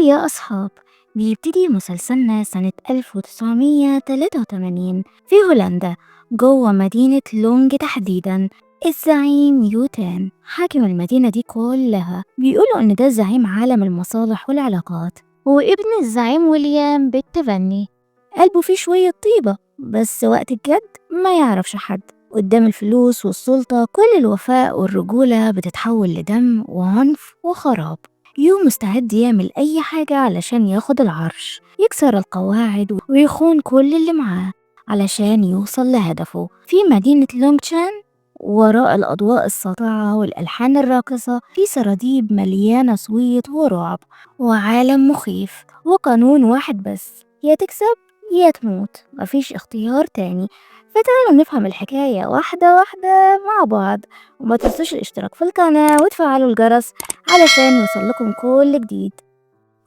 يا أصحاب، بيبتدي مسلسلنا سنة 1983 في هولندا، جوه مدينة لونج تحديدا. الزعيم يوتان حاكم المدينة دي كلها، بيقولوا إن ده زعيم عالم المصالح والعلاقات، وابن الزعيم ويليام بالتبني قلبه فيه شوية طيبة، بس وقت الجد ما يعرفش حد. قدام الفلوس والسلطة كل الوفاء والرجولة بتتحول لدم وعنف وخراب. يو مستعد يعمل أي حاجة علشان ياخد العرش، يكسر القواعد ويخون كل اللي معاه علشان يوصل لهدفه في مدينة لونغشان. وراء الأضواء الساطعة والألحان الراقصة في سراديب مليانة صويت ورعب وعالم مخيف، وقانون واحد بس: يا تكسب يا تموت، مفيش اختيار تاني. فتعالوا نفهم الحكاية واحدة واحدة مع بعض، وما تنسوش الاشتراك في القناة وتفعلوا الجرس علشان يوصلكم كل جديد.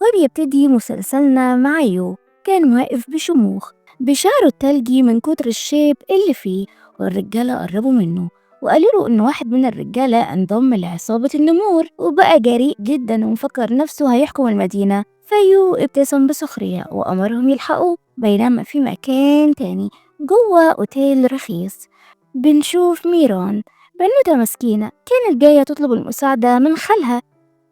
وبيبتدي مسلسلنا مع يو، كان واقف بشموخ بشعره التلجي من كتر الشيب اللي فيه، والرجالة قربوا منه وقالوا له إن واحد من الرجالة انضم لعصابة النمور وبقى جريء جدا ومفكر نفسه هيحكم المدينة. فيو ابتسم بسخرية وأمرهم يلحقوه. بينما في مكان تاني جوه أوتيل رخيص بنشوف ميران، بنوتة مسكينة كانت جاية تطلب المساعدة من خالها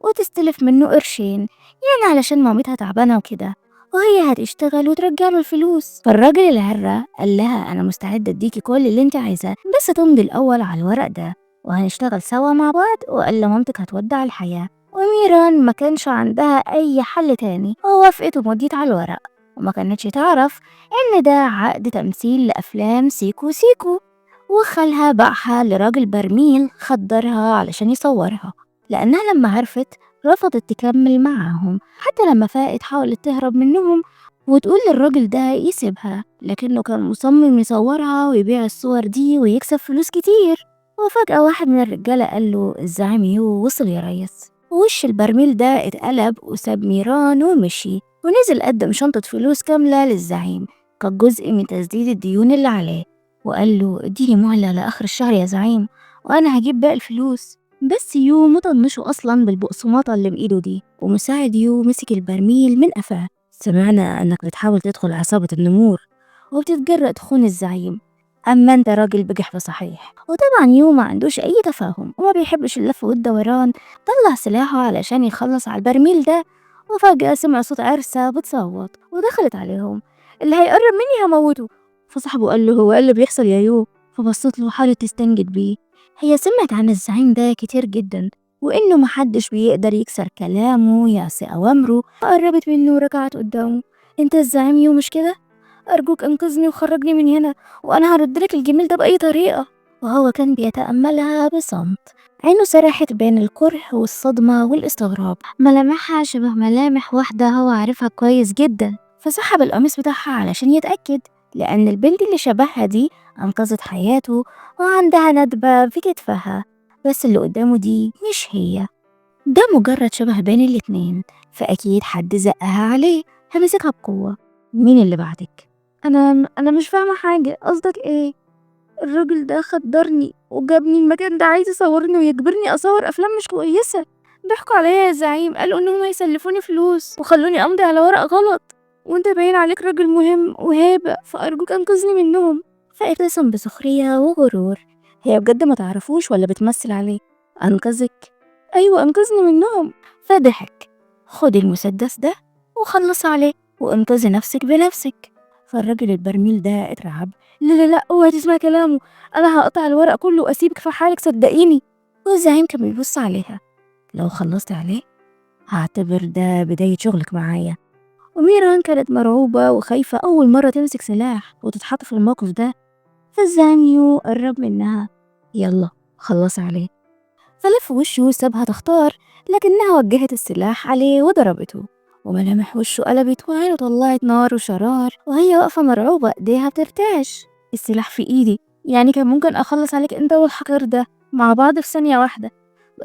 وتستلف منه قرشين، يعني علشان مامتها تعبانة وكده، وهي هتشتغل وترجعله الفلوس. فالراجل العرة قال لها: أنا مستعد أديكي كل اللي انت عايزاه، بس تمضي الأول على الورق ده وهنشتغل سوا مع بعض، وقال مامتك هتودع الحياة. وميران ما كانش عندها أي حل تاني، ووافقت ومضيت على الورق، وما كانتش تعرف إن ده عقد تمثيل لأفلام سيكو سيكو. وخالها باعها لراجل برميل خدرها علشان يصورها، لأنها لما عرفت رفضت تكمل معاهم. حتى لما فاقت حاولت تهرب منهم وتقول للراجل ده يسيبها، لكنه كان مصمم يصورها ويبيع الصور دي ويكسب فلوس كتير. وفجأة واحد من الرجالة قال له: الزعيم يو وصل يا ريس. ووش البرميل ده اتقلب وساب ميران ومشي، ونزل قدم شنطة فلوس كاملة للزعيم كجزء من تسديد الديون اللي عليه، وقال له: اديني مهلة لآخر الشهر يا زعيم وأنا هجيب باقي الفلوس. بس يو مطنشه أصلا بالبقسماطة اللي بإيده دي، ومساعد يو مسك البرميل من قفاه: سمعنا إنك بتحاول تدخل عصابة النمور وبتتجرأ تخون الزعيم، أما أنت راجل بجح صحيح. وطبعا يو ما عندوش أي تفاهم وما بيحبش اللف والدوران، طلع سلاحه علشان يخلص على البرميل ده. وفجأة سمع صوت عرسة بتصوت ودخلت عليهم: اللي هيقرب مني هموته. فصاحبه قال له: هو ايه اللي بيحصل يا يو؟ فبصت له وحاولت تستنجد بيه. هي سمعت عن الزعيم ده كتير جدا، وإنه محدش بيقدر يكسر كلامه ويعصي أوامره، فقربت منه وركعت قدامه: انت الزعيم يو مش كده؟ أرجوك انقذني وخرجني من هنا وأنا هردلك الجميل ده بأي طريقة. وهو كان بيتأملها بصمت، عينه سرحت بين الكره والصدمة والاستغراب، ملامحها شبه ملامح واحدة هو عارفها كويس جدا. فسحب القميص بتاعها علشان يتأكد، لأن البنت اللي شبهها دي أنقذت حياته وعندها ندبة في كتفها، بس اللي قدامه دي مش هي، ده مجرد شبه بين الاتنين. فأكيد حد زقها عليه، همسكها بقوة: مين اللي بعدك؟ أنا مش فاهمة حاجة، قصدك إيه؟ الراجل ده خدرني وجابني المكان ده عايز يصورني ويجبرني أصور أفلام مش كويسة. ضحكوا عليا يا زعيم، قالوا إنهم هيسلفوني فلوس وخلوني أمضي على ورق غلط، وانت باين عليك راجل مهم وهابة، فأرجوك أنقذني منهم. فابتسم بسخرية وغرور: هي بجد ما تعرفوش ولا بتمثل عليه؟ أنقذك؟ أيوة أنقذني منهم. فضحك: خد المسدس ده وخلص عليه وانقذي نفسك بنفسك. فالراجل البرميل ده اترعب: لا لا لا، اوعي تسمع كلامه، انا هقطع الورق كله واسيبك في حالك صدقيني. والزعيم كان بيبص عليها: لو خلصت عليه هعتبر ده بداية شغلك معايا. وميران كانت مرعوبة وخايفة أول مرة تمسك سلاح وتتحط في الموقف ده. فالزانيو قرب منها: يلا خلص عليه. فلف وشه وسابها تختار، لكنها وجهت السلاح عليه وضربته، وملامح وشه قلبت وعينه طلعت نار وشرار، وهي واقفة مرعوبة ايديها بترتعش: السلاح في ايدي، يعني كان ممكن اخلص عليك انت والحقير ده مع بعض في ثانية واحدة،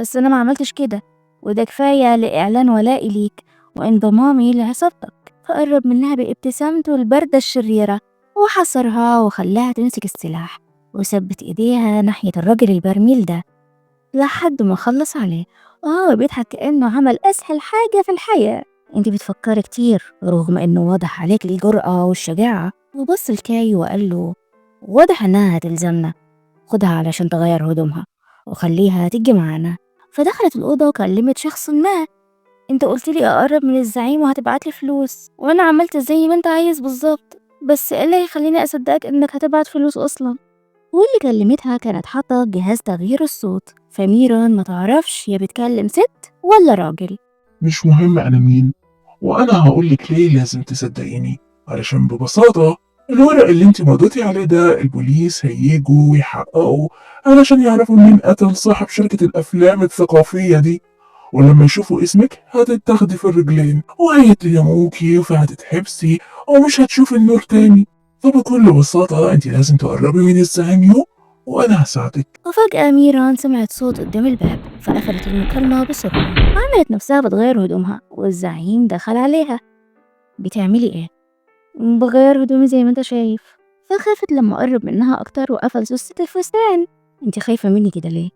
بس انا ما عملتش كده، وده كفاية لإعلان ولائي ليك وانضمامي لعصابتك. فقرب منها بابتسامته الباردة الشريرة وحصرها وخلاها تمسك السلاح، وثبت ايديها ناحية الراجل البرميل ده لحد ما خلص عليه. بيضحك كأنه عمل أسهل حاجة في الحياة. انت بتفكري كتير رغم انه واضح عليك الجرأة والشجاعة. وبص لكاي وقال له واضح انها هتلزمنا، خدها علشان تغير هدومها وخليها تيجي معانا. فدخلت الأوضة وكلمت شخص ما. انت قلت لي اقرب من الزعيم وهتبعت لي فلوس، وانا عملت زي ما انت عايز بالظبط، بس ايه اللي يخليني اصدقك انك هتبعت فلوس اصلا؟ واللي كلمتها كانت حاطة جهاز تغيير الصوت، فميران ما تعرفش هي بتكلم ست ولا راجل. مش مهم أنا مين، وأنا هقولك ليه لازم تصدقيني. علشان ببساطة الورق اللي انت مضيتي عليه ده البوليس هيجوا ويحققوا علشان يعرفوا مين قتل صاحب شركة الأفلام الثقافية دي، ولما يشوفوا اسمك هتتاخدي في الرجلين وهيتهموكي فهتتحبسي ومش هتشوفي النور تاني. فبكل بساطة انت لازم تقربي من الزعيم وأنا هساعدك. وفجأة ميران سمعت صوت قدام الباب، فقفلت المكالمة بسرعة، عملت نفسها بتغير هدومها، والزعيم دخل عليها. بتعملي ايه؟ بغير هدومي زي ما انت شايف. فخافت لما قرب منها اكتر وقفل سوستة الفستان. انت خايفة مني كده ليه؟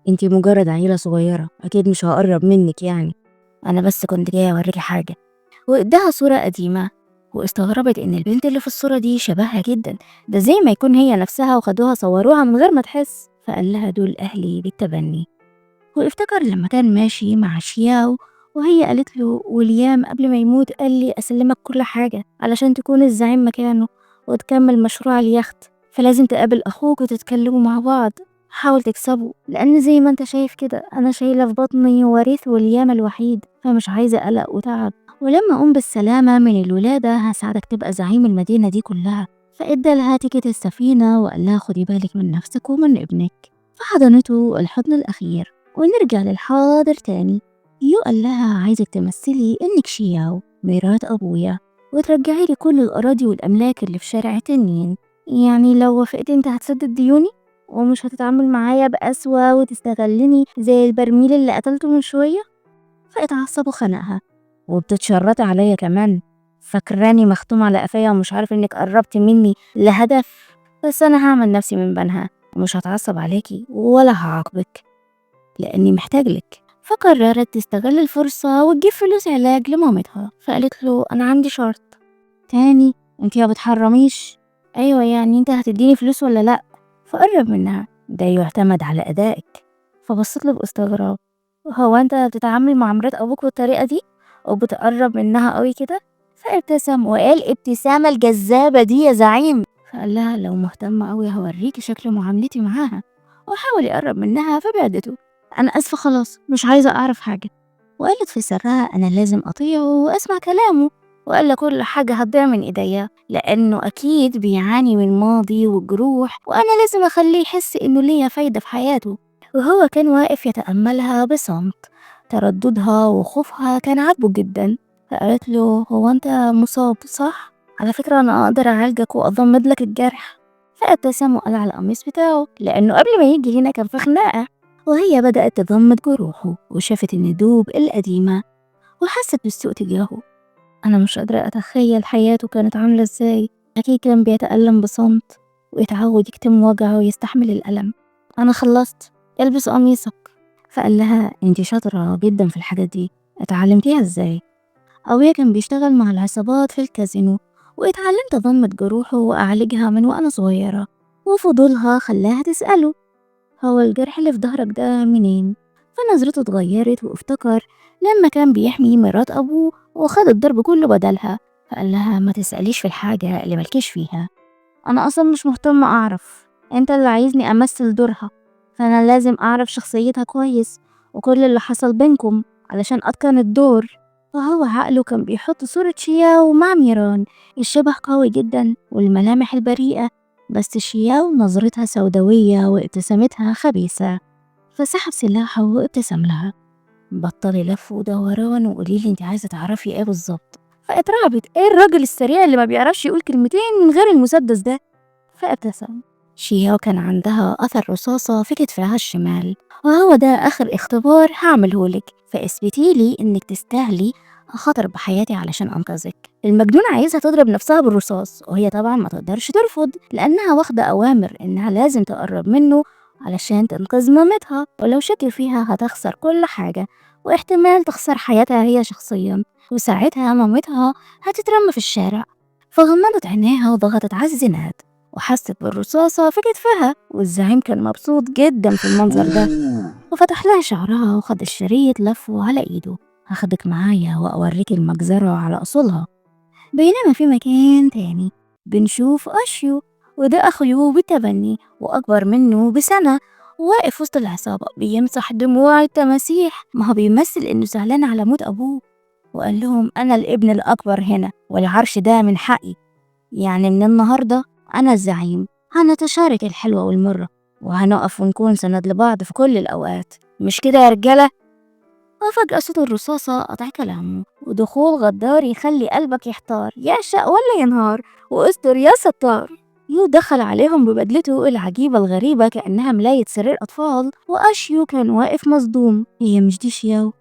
انت مجرد عيلة صغيرة، اكيد مش هقرب منك يعني. انا بس كنت جاية اوريكي حاجة. واداها صورة قديمة، واستغربت ان البنت اللي في الصورة دي شبهها جدا، ده زي ما يكون هي نفسها وخدوها صوروها من غير ما تحس. فقال لها دول اهلي بالتبني. وافتكر لما كان ماشي مع شياو وهي قالت له وليام قبل ما يموت قال لي أسلمك كل حاجة علشان تكون الزعيم مكانه وتكمل مشروع اليخت، فلازم تقابل أخوك وتتكلموا مع بعض، حاول تكسبه، لأن زي ما انت شايف كده أنا شايلة في بطني وريث وليام الوحيد، فمش عايزة قلق وتعب، ولما أقوم بالسلامة من الولادة هساعدك تبقى زعيم المدينة دي كلها. فإدى لها تيكت السفينة وقال لها خدي بالك من نفسك ومن ابنك. فحضنته الحضن الأخير. ونرجع للحاضر تاني. يو قال لها عايزك تمثلي إنك شياو مرات أبويا، وترجعي لي كل الأراضي والأملاك اللي في شارع تنين. يعني لو وافقت انت هتسدد ديوني ومش هتتعامل معايا بقسوة وتستغلني زي البرميل اللي قتلته من شوية. فاتعصب وخنقها. وبتتشرطي عليا كمان؟ فاكراني مختوم على قفايا ومش عارف انك قربت مني لهدف؟ بس انا هعمل نفسي من بنها ومش هتعصب عليكي ولا هعاقبك لأني محتاج لك. فقررت تستغل الفرصة وتجيب فلوس علاج لمامتها. فقالت له أنا عندي شرط. تاني؟ انتي ما بتحرميش؟ أيوة يعني انت هتديني فلوس ولا لأ؟ فقرب منها. ده يعتمد على أدائك. فبصت له باستغراب. هو انت بتتعامل مع مرات أبوك بالطريقة دي وبتقرب منها قوي كده؟ فابتسم وقال ابتسامة الجذابة دي يا زعيم. فقال لها لو مهتمة قوي هوريكي شكل معاملتي معاها. وحاول يقرب منها فبعدته. أنا آسفة خلاص مش عايزة أعرف حاجة. وقالت في سرها أنا لازم أطيعه وأسمع كلامه، وقال كل حاجة هتضيع من إيديا لأنه أكيد بيعاني من ماضي وجروح، وأنا لازم أخليه يحس إنه ليا فايدة في حياته. وهو كان واقف يتأملها بصمت. ترددها وخوفها كان عاجبه جدا. فقالت له هو أنت مصاب صح؟ على فكرة أنا أقدر أعالجك وأضمد لك الجرح. فابتسم وقلع القميص بتاعه لأنه قبل ما يجي هنا كان في خناقة. وهي بدأت تضمد جروحه وشافت الندوب القديمة وحست بالسوء تجاهه. أنا مش قادرة أتخيل حياته كانت عاملة إزاي. أكيد كان بيتألم بصمت ويتعود يكتم وجعه ويستحمل الألم. أنا خلصت، البس قميصك. فقال لها انتي شاطرة جدا في الحاجات دي، اتعلمتيها ازاي؟ أبويا كان بيشتغل مع العصابات في الكازينو واتعلمت أضمد جروحه وأعالجها من وأنا صغيرة. وفضولها خلاها تسأله هو الجرح اللي في ظهرك ده منين؟ فنظرته اتغيرت وافتكر لما كان بيحمي مرات أبوه وخد الضرب كله بدلها. فقال لها ما تسأليش في الحاجة اللي ملكيش فيها. أنا أصلا مش مهتمة أعرف، أنت اللي عايزني أمثل دورها، فأنا لازم أعرف شخصيتها كويس وكل اللي حصل بينكم علشان أتقن الدور. فهو عقله كان بيحط صورة شياو مع ميران، الشبه قوي جدا والملامح البريئة، بس شياو نظرتها سوداوية وابتسامتها خبيثة. فسحب سلاحه وابتسم لها. بطلي لف ودوران وقوليلي انت عايزة تعرفي ايه بالظبط. فاترعبت، ايه الراجل السريع اللي ما بيعرفش يقول كلمتين من غير المسدس ده؟ فابتسم. شياو كان عندها أثر رصاصة في كتفها الشمال، وهو ده آخر اختبار هعملهولك، فاثبتيلي إنك تستاهلي أخاطر بحياتي علشان أنقذك. المجنونة عايزها تضرب نفسها بالرصاص، وهي طبعا ما تقدرش ترفض لأنها واخدة أوامر إنها لازم تقرب منه علشان تنقذ مامتها، ولو شك فيها هتخسر كل حاجة واحتمال تخسر حياتها هي شخصيا، وساعتها مامتها هتترمى في الشارع. فغمضت عينيها وضغطت على الزناد وحست بالرصاصة في كتفها، والزعيم كان مبسوط جدا في المنظر ده، وفتح لها شعرها وخد الشريط لفه على ايده. هاخدك معايا واوريك المجزرة على اصولها. بينما في مكان تاني بنشوف اشيو، وده اخوه بالتبني واكبر منه بسنة، واقف وسط العصابة بيمسح دموع التماسيح. ما هو بيمثل انه زعلان على موت ابوه، وقال لهم انا الابن الاكبر هنا والعرش ده من حقي، يعني من النهاردة أنا الزعيم. هنتشارك الحلوة والمرة، وهنقف ونكون سند لبعض في كل الأوقات، مش كده يا رجالة؟ وفجأة صوت الرصاصة قطع كلامه، ودخول غدار يخلي قلبك يحتار، يعشق ولا ينهار، واستر يا ستار. يو دخل عليهم ببدلته العجيبة الغريبة كأنها ملاية سرير أطفال، وأشيو كان واقف مصدوم. هي مش دي شياو؟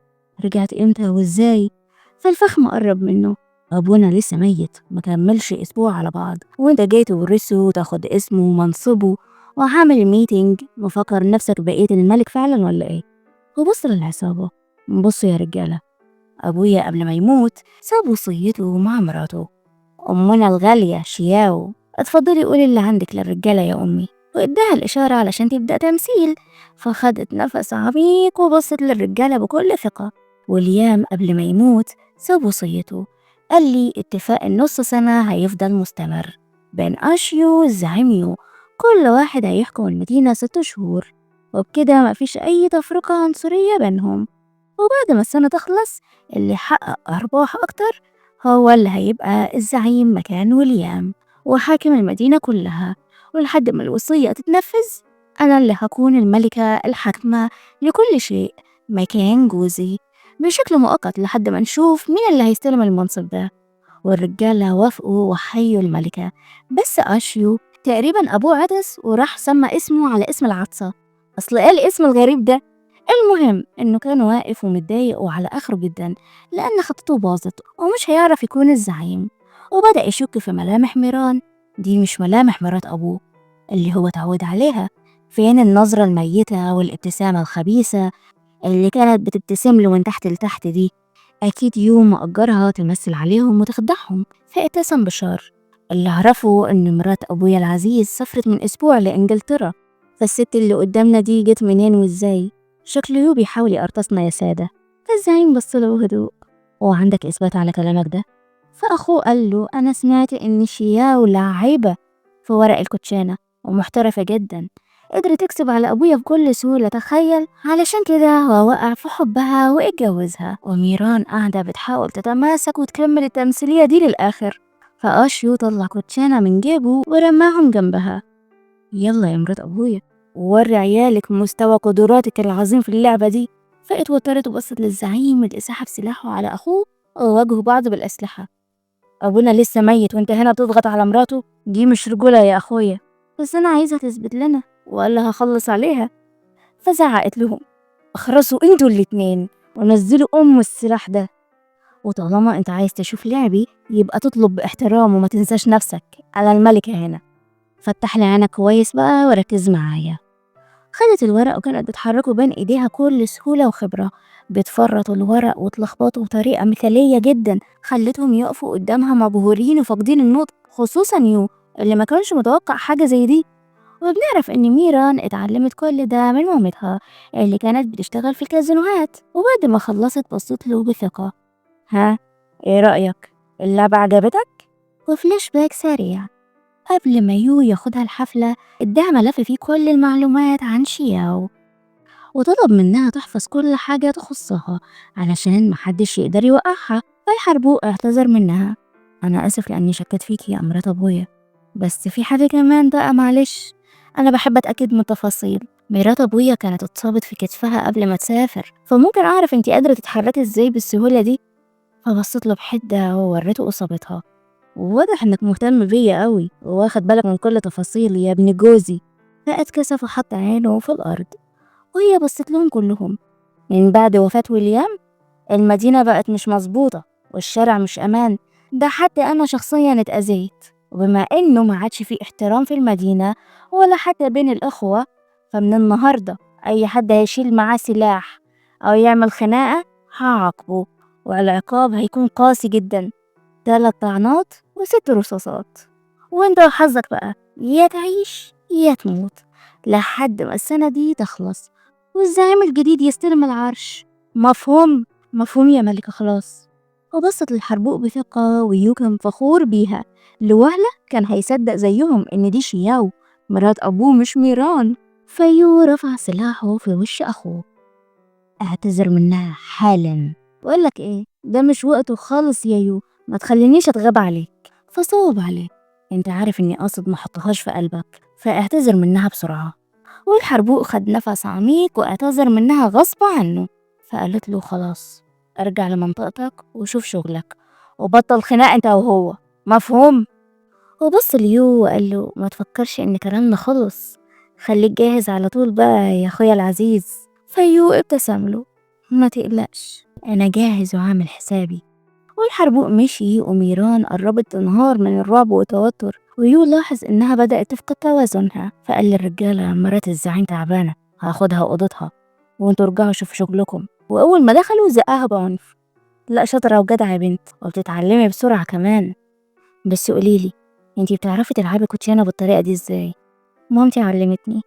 رجعت إمتى وإزاي؟ فالفخم قرب منه. أبونا لسه ميت، ما كملش أسبوع على بعض، وأنت جاي تورثه وتاخد اسمه ومنصبه وعامل ميتنج، مفكر نفسك بقيت الملك فعلا ولا إيه؟ وبص للعصابة. بصوا يا رجالة، أبويا قبل ما يموت ساب وصيته مع مراته أمنا الغالية شياو. اتفضلي قولي اللي عندك للرجالة يا أمي، وإداها الإشارة علشان تبدأ تمثيل. فخدت نفس عميق وبصت للرجالة بكل ثقة. واليام قبل ما يموت ساب وصيته، قال لي اتفاق النص سنة هيفضل مستمر بين أشيو والزعيميو، كل واحد هيحكم المدينة 6 شهور، وبكده مفيش أي تفرقة عنصرية بينهم. وبعد ما السنة تخلص اللي حقق أرباح أكتر هو اللي هيبقى الزعيم مكان ويليام وحاكم المدينة كلها. ولحد ما الوصية تتنفذ أنا اللي هكون الملكة الحاكمة لكل شيء مكان جوزي، بشكل مؤقت لحد ما نشوف مين اللي هيستلم المنصب ده. والرجالة وافقوا وحيوا الملكة، بس أشيو تقريبا أبوه عطس وراح سمى اسمه على اسم العطسة. أصل إيه الاسم الغريب ده؟ المهم إنه كان واقف ومتضايق وعلى آخره جدا لأن خطته باظت ومش هيعرف يكون الزعيم. وبدأ يشك في ملامح ميران، دي مش ملامح مرات أبوه اللي هو اتعود عليها. فين النظرة الميتة والابتسامة الخبيثة اللي كانت بتبتسم له من تحت لتحت دي؟ أكيد يوم مأجرها تمثل عليهم وتخدعهم. فابتسم بشار. اللي عرفه إن مرات أبويا العزيز سافرت من أسبوع لإنجلترا، فالست اللي قدامنا دي جت منين وإزاي؟ شكله يو بيحاول يقرطسنا يا سادة. فالزعيم بصله بهدوء. وعندك إثبات على كلامك ده؟ فأخوه قال له أنا سمعت إن شياو لاعبة في ورق الكوتشينة ومحترفة جدا، قدرت تكسب على أبويا بكل سهولة، تخيل. علشان كده هو وقع في حبها واتجوزها، وميران قاعدة بتحاول تتماسك وتكمل التمثيلية دي للآخر. فأشيو طلع كوتشينة من جيبه ورماهم جنبها. يلا يا مرات أبويا، ووري عيالك مستوى قدراتك العظيم في اللعبة دي. فاتوترت وبصت للزعيم اللي سحب سلاحه على أخوه وواجهوا بعض بالأسلحة. أبونا لسه ميت وانت هنا بتضغط على مراته؟ دي مش رجولة يا أخويا. بس أنا عايزها تثبت لنا ولا هخلص عليها. فزعقت لهم اخرسوا انتوا الاتنين ونزلوا السلاح ده، وطالما انت عايز تشوف لعبي يبقى تطلب باحترام وما تنساش نفسك، على الملكة هنا. فتح لي عينك كويس بقى وركز معايا. خدت الورق وكانت بتحركه بين ايديها بكل سهولة وخبرة، بتفرط الورق وتلخبطه بطريقة مثالية جدا خلتهم يقفوا قدامها مبهورين وفاقدين النطق، خصوصا يو اللي ما كانش متوقع حاجة زي دي. وبنعرف ان ميران اتعلمت كل ده من مامتها اللي كانت بتشتغل في الكازينوهات. وبعد ما خلصت بصت له بثقة. ها، ايه رأيك؟ اللعبة عجبتك؟ وفلاش باك سريع قبل ما يو ياخدها الحفلة اداها ملف فيه كل المعلومات عن شياو، وطلب منها تحفظ كل حاجة تخصها علشان محدش يقدر يوقعها. فالحربوق اعتذر منها. أنا آسف لأني شكيت فيكي يا مرات أبويا، بس في حاجة كمان بقى معلش، أنا بحب أتأكد من التفاصيل. مرات أبويا كانت اتصابت في كتفها قبل ما تسافر، فممكن أعرف أنتي قادرة تتحركي إزاي بالسهولة دي؟ فبصت له بحدة ووريته إصابتها. واضح إنك مهتم بيا قوي وواخد بالك من كل تفاصيلي يا ابن جوزي. فاتكسف وحط عينه في الأرض، وهي بصت لهم كلهم. من بعد وفاة ويليام المدينة بقت مش مظبوطة والشارع مش أمان، ده حتى أنا شخصيا اتأذيت. وبما إنه ما عادش في احترام في المدينة ولا حتى بين الأخوة، فمن النهاردة أي حد هيشيل معاه سلاح أو يعمل خناقة هعاقبه، والعقاب هيكون قاسي جدا، 3 طعنات و6 رصاصات، وانت وحظك بقى، يا تعيش يا تموت لحد ما السنة دي تخلص والزعيم الجديد يستلم العرش. مفهوم؟ مفهوم يا ملكة خلاص. وبصت للحربوق بثقة، ويو كان فخور بيها. لوهلة كان هيصدق زيهم إن دي شياو مرات أبوه مش ميران. فيو رفع سلاحه في وش أخوه. اعتذر منها حالا. بقولك ايه، ده مش وقته خالص يا يو، ما تخلينيش اتغاب عليك. فصوب عليه، انت عارف اني قاصد ما احطهاش في قلبك، فاعتذر منها بسرعة. والحربوق خد نفس عميق واعتذر منها غصب عنه. فقالت له خلاص، ارجع لمنطقتك وشوف شغلك، وبطل خناق انت وهو، مفهوم؟ وبص ليو وقال له ما تفكرش ان كلامنا خلص، خليك جاهز على طول بقى يا اخويا العزيز. فيو ابتسم له، ما تقلقش انا جاهز وعامل حسابي. والحربوق مشي وميران قربت تنهار من الرعب والتوتر، ويو لاحظ انها بدأت تفقد توازنها. فقال للرجالة مرات الزعيم تعبانة، هاخدها اوضتها وانتوا رجعوا شوفوا شغلكم. واول ما دخلوا زقها بعنف. لا شاطرة وجدعة يا بنت، وبتتعلمي بسرعة كمان. بس قوليلي، انتي بتعرفي تلعبي كوتشينة بالطريقة دي ازاي؟ مامتي علمتني،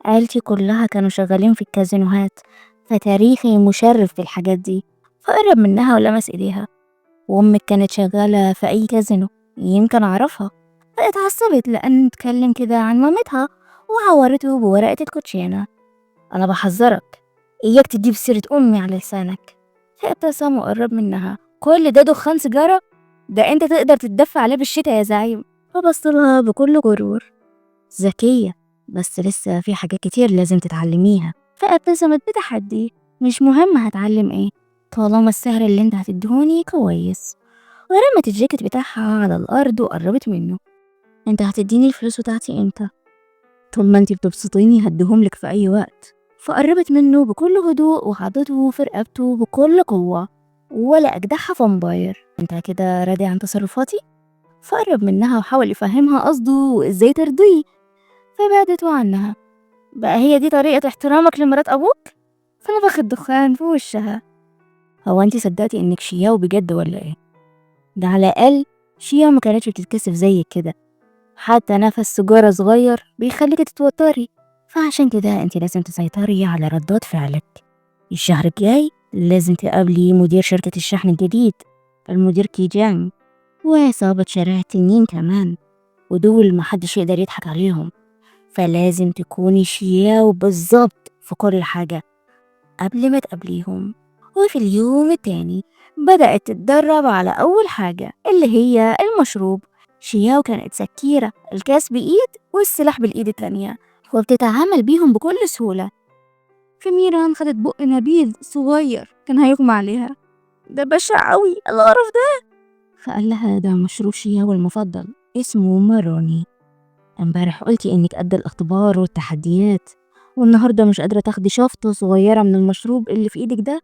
عيلتي كلها كانوا شغالين في الكازينوهات، فتاريخي مشرف في الحاجات دي. فقرب منها ولمس ايديها. وامك كانت شغالة في اي كازينو، يمكن اعرفها. فاتعصبت لان اتكلم كده عن مامتها وعورته بورقة الكوتشينة. انا بحذرك، اياك تجيب سيرة امي على لسانك. فابتسم وقرب منها. كل ده دخان سيجارة؟ ده انت تقدر تتدفى عليه بالشتا يا زعيم. فبصلها بكل غرور. ذكية، بس لسه في حاجات كتير لازم تتعلميها. فابتسمت بتحدي. مش مهم هتعلم ايه، طالما السعر اللي انت هتديهوني كويس. ورمت الجاكيت بتاعها على الارض وقربت منه. انت هتديني الفلوس بتاعتي امتى؟ طول ما انت بتبسطيني هديهم لك في اي وقت. فقربت منه بكل هدوء وحطته في رقبته بكل قوة. ولا اجدعها فامباير، انت كده راضي عن تصرفاتي؟ فقرب منها وحاول يفهمها قصده وازاي ترضيه. فبعدت عنها. بقى هي دي طريقة احترامك لمرات ابوك؟ فنفخ الدخان في وشها. هو انت صدقتي انك شياو بجد ولا ايه؟ ده على الاقل شياو ما كانتش بتتكسف زيك كده، حتى نفس سيجارة صغير بيخليك تتوتري. فعشان كده انت لازم تسيطري على ردات فعلك. الشهر الجاي لازم تقابلي مدير شركة الشحن الجديد، المدير كيجان، وعصابة شارع التنين كمان، ودول محدش يقدر يضحك عليهم. فلازم تكوني شياو بالظبط في كل حاجة قبل ما تقابليهم. وفي اليوم التاني بدأت تتدرب على أول حاجة اللي هي المشروب. شياو كانت سكيرة، الكاس بإيد والسلاح بالإيد التانية، وبتتعامل بيهم بكل سهولة. في ميران خدت بق نبيذ صغير كان هيغمى عليها. ده بشع قوي القرف ده. فقال لها ده مشروب شياو المفضل، اسمه ماروني. امبارح قلتي انك قد الاختبار والتحديات، والنهارده مش قادرة تاخدي شفطة صغيرة من المشروب اللي في ايدك ده.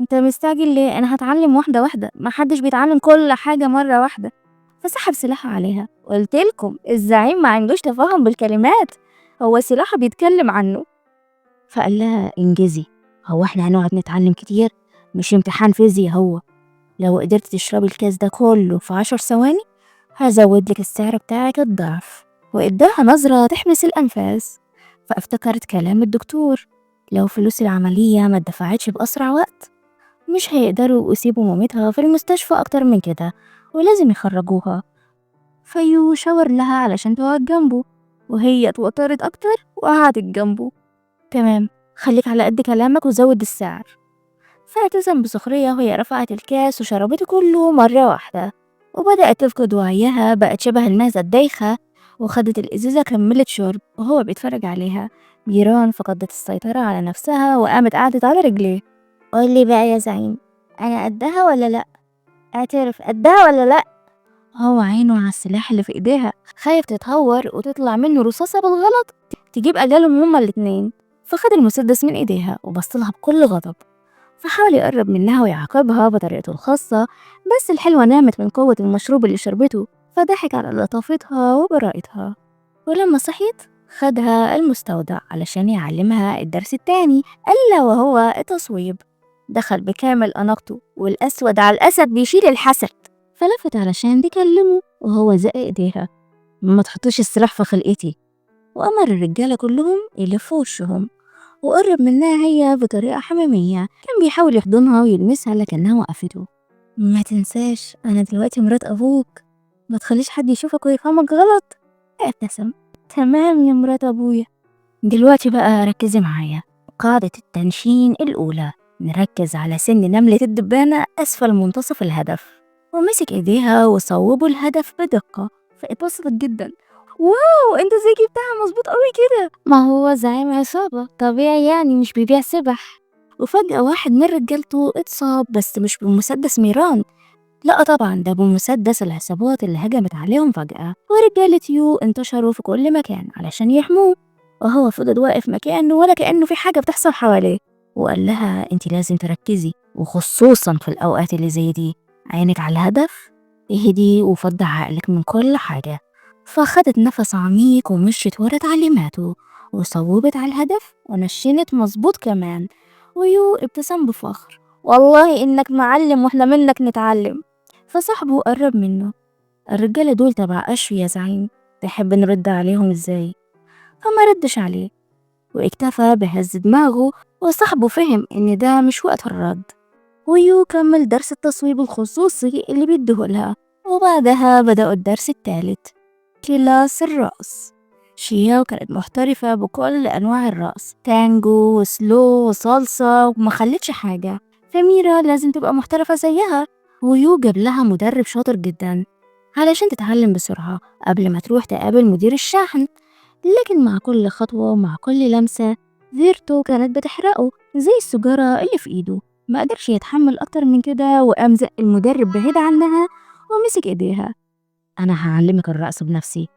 انت مستعجل ليه؟ انا هتعلم واحدة واحدة، محدش بيتعلم كل حاجة مرة واحدة. فسحب سلاحه عليها. قلتلكم الزعيم ما عندوش تفاهم بالكلمات، هو سلاحه بيتكلم عنه. فقال لها انجزي، هو احنا هنقعد نتعلم كتير؟ مش امتحان فيزياء هو. لو قدرت تشربي الكاس ده كله في 10 ثواني هزود لك السعر بتاعك الضعف. وإداها نظرة تحبس الأنفاس. فافتكرت كلام الدكتور، لو فلوس العملية ما اتدفعتش بأسرع وقت مش هيقدروا يسيبوا مامتها في المستشفى أكتر من كده، ولازم يخرجوها. فيو شاور لها علشان تقعد جنبه، وهي اتوترت أكتر وقعدت جنبه. تمام، خليك على قد كلامك وزود السعر. فاعتزم بسخرية وهي رفعت الكاس وشربته كله مرة واحدة، وبدأت تفقد وعيها، بقت شبه المعزة الدايخة. وخدت الإزازة كملت شرب وهو بيتفرج عليها. ميران فقدت السيطرة على نفسها وقامت قعدت على رجليه. قولي بقى يا زعيم، أنا قدها ولا لأ؟ اعترف، قدها ولا لأ؟ هو عينه على السلاح اللي في إيديها، خايف تتهور وتطلع منه رصاصة بالغلط تجيب أجالهم هما الاتنين. فخد المسدس من إيديها وبصلها بكل غضب. فحاول يقرب منها ويعاقبها بطريقته الخاصة، بس الحلوة نامت من قوة المشروب اللي شربته. فضحك على لطافتها وبراءتها. ولما صحيت خدها المستودع علشان يعلمها الدرس التاني، ألا وهو التصويب. دخل بكامل أناقته والأسود على الأسد بيشيل الحسد، فلفت علشان تكلمه وهو زق إيديها: ما تحطيش السلاح في خلقتي. وأمر الرجالة كلهم يلفوا وشهم، وقرب منها هي بطريقة حميمية، كان بيحاول يحضنها ويلمسها لكنها وقفته. ما تنساش أنا دلوقتي مرات أبوك، ما تخليش حد يشوفك ويفهمك غلط. ابتسم: تمام يا مرات أبويا. دلوقتي بقى ركزي معايا، قاعدة التنشين الأولى، نركز على سن نملة الدبانة أسفل منتصف الهدف. ومسك إيديها وصوبوا الهدف بدقة، فاتبسطت جدا: واو، انت ازاي جبتها مظبوط قوي كده؟ ما هو زعيم عصابة طبيعي يعني، مش بيبيع سبح. وفجأة واحد من رجالته اتصاب، بس مش بمسدس ميران، لا طبعا ده بمسدس العصابات اللي هجمت عليهم فجأة. ورجالة يو انتشروا في كل مكان علشان يحموه، وهو فضل واقف مكانه ولا كأنه في حاجة بتحصل حواليه. وقال لها: انت لازم تركزي، وخصوصا في الأوقات اللي زي دي، عينك على الهدف، اهدي وفضي عقلك من كل حاجة. فخدت نفس عميق ومشيت ورا تعليماته، وصوبت على الهدف ونشنت مظبوط كمان. ويو ابتسم بفخر: والله إنك معلم وإحنا منك نتعلم. فصاحبه قرب منه: الرجالة دول تبع أشو يا زعيم، تحب نرد عليهم إزاي؟ فما ردش عليه، واكتفى بهز دماغه. وصاحبه فهم إن ده مش وقت الرد. ويو كمل درس التصويب الخصوصي اللي بيديهولها، وبعدها بدأوا الدرس الثالث، كلاس الرقص. شياو كانت محترفة بكل أنواع الرقص، تانجو وسلو وصلصة، وما خلتش حاجة، فميرا لازم تبقى محترفة زيها. ويو جاب لها مدرب شاطر جدا علشان تتعلم بسرعة قبل ما تروح تقابل مدير الشحن. لكن مع كل خطوة ومع كل لمسة، فيرتو كانت بتحرقه زي السجارة اللي في إيده. ما قدرش يتحمل أكتر من كده، وقام زق المدرب بعيد عنها ومسك إيديها: أنا هعلمك الرقص بنفسي.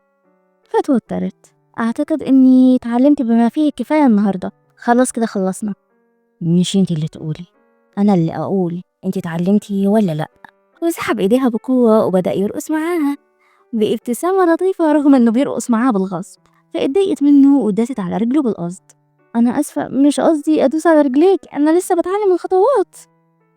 فتوترت: أعتقد إني اتعلمت بما فيه الكفاية النهاردة، خلاص كده خلصنا. مش انتي اللي تقولي، أنا اللي أقول انتي اتعلمتي ولا لأ. وسحب إيديها بقوة وبدأ يرقص معاها بابتسامة لطيفة، رغم إنه بيرقص معاها بالغصب. فاتضايقت منه وداست على رجله بالقصد: أنا آسفة، مش قصدي أدوس على رجليك، أنا لسه بتعلم الخطوات.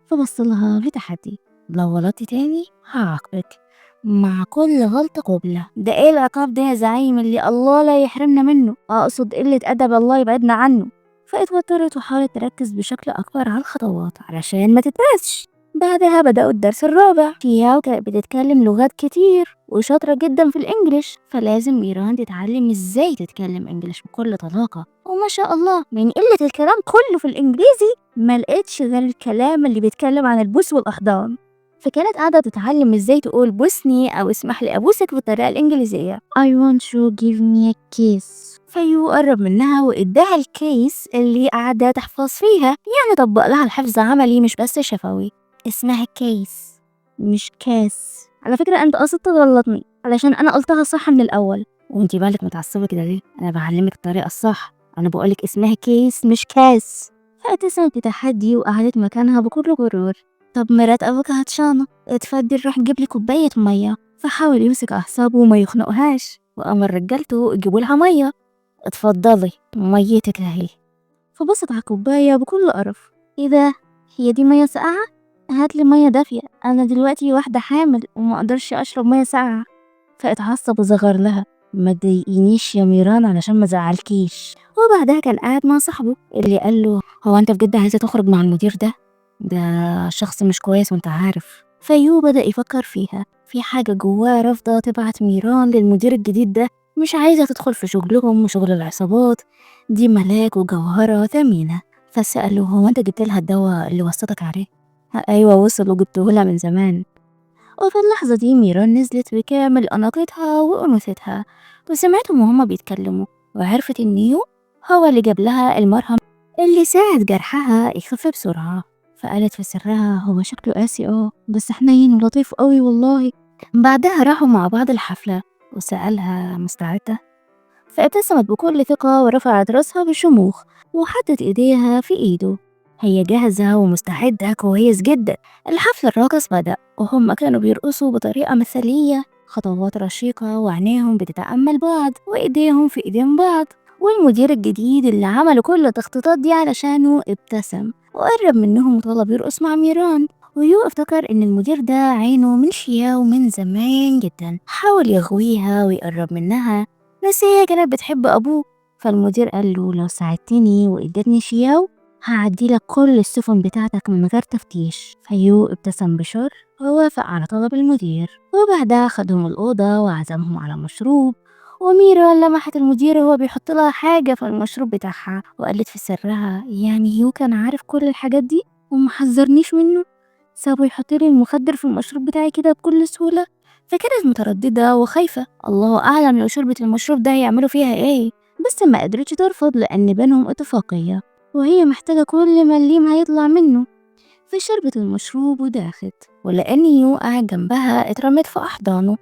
فبصلها بتحدي: لو غلطتي تاني هعاقبك، مع كل غلطة قبلة. ده ايه العقاب ده يا زعيم اللي الله لا يحرمنا منه؟ اقصد قلة ادب الله يبعدنا عنه. فاتوترت وحاولت تركز بشكل اكبر على الخطوات علشان ما تترعش. بعدها بدأوا الدرس الرابع. شياو كانت بتتكلم لغات كتير وشاطرة جدا في الانجليش، فلازم ميران تتعلم ازاي تتكلم انجليش بكل طلاقة. وما شاء الله من قلة الكلام كله في الانجليزي ما لقيتش غير الكلام اللي بيتكلم عن البوس والاحضان. فكانت قاعدة تتعلم ازاي تقول بوسني او اسمح لي ابوسك بالطريقة الانجليزية: I want you give me a kiss. فيو قرب منها واداها الكيس اللي قاعدة تحفظ فيها، يعني طبق لها الحفظ عملي مش بس شفوي. اسمها كيس مش كاس، على فكرة انت قصدت تغلطني علشان انا قلتها صح من الاول. وانتي بالك متعصبة كده ليه؟ انا بعلمك الطريقة الصح، انا بقولك اسمها كيس مش كاس. فابتسمت بتحدي وقعدت مكانها بكل غرور. طب مرات ابوك عطشانة، اتفضل روح جيب لي كوباية مية. فحاول يمسك اعصابه وما يخنقهاش، وامر رجالته يجيبوا لها مية. اتفضلي ميتك اهي. فبصت على الكوباية بكل قرف: ايه ده؟ هي دي مية ساقعة؟ هاتلي مية دافية، انا دلوقتي واحدة حامل وما اقدرش اشرب مية ساقعة. فاتعصب وصغر لها: ما تضايقينيش يا ميران علشان ما زعلكيش. وبعدها كان قاعد مع صاحبه اللي قال له: هو انت بجد عايزة تخرج مع المدير ده؟ ده شخص مش كويس وانت عارف. فيو بدأ يفكر فيها، في حاجة جواه رافضة تبعت ميران للمدير الجديد ده، مش عايزة تدخل في شغلهم وشغل العصابات، دي ملاك وجوهرة ثمينة. فسأله: هو انت جبت لها الدواء اللي وصتك عليه؟ ايوه وصل وجبته لها من زمان. وفي اللحظة دي ميران نزلت بكامل أناقتها وأنوثتها، وسمعتهم وهما بيتكلموا، وعرفت إن يو هو اللي جاب لها المرهم اللي ساعد جرحها يخف بسرعة. فقالت في سرها: هو شكله قاسي بس حنين ولطيف قوي والله. بعدها راحوا مع بعض الحفلة، وسألها: مستعدة؟ فابتسمت بكل ثقة ورفعت راسها بشموخ، وحطت ايديها في ايده. هي جاهزة ومستعدة كويس جدا. الحفل الراقص بدأ، وهم كانوا بيرقصوا بطريقة مثالية، خطوات رشيقة وعينيهم بتتأمل بعض وإيديهم في إيدين بعض. والمدير الجديد اللي عمل كل التخطيطات دي علشانه ابتسم وقرب منهم وطلب يرقص مع ميران. ويو افتكر إن المدير ده عينه من شياو من زمان جدا، حاول يغويها ويقرب منها، بس هي كانت بتحب أبوه. فالمدير قال له لو ساعدتني وادتني شياو هعديلك كل السفن بتاعتك من غير تفتيش. فيو ابتسم بشر ووافق على طلب المدير، وبعدها خدهم الأوضة وعزمهم على مشروب. وميرا لمحت المدير وهو بيحط لها حاجة في المشروب بتاعها، وقالت في سرها يعني يو كان عارف كل الحاجات دي ومحذرنيش منه، سابه يحط لي المخدر في المشروب بتاعي كده بكل سهولة. فكانت مترددة وخايفة، الله أعلم لو شربت المشروب ده هيعملوا فيها ايه، بس ما قدرتش ترفض لأن بينهم اتفاقية وهي محتاجة كل مليم هيطلع منه. فشربت المشروب وداخت، ولأن يو قاعد جنبها اترمت في أحضانه.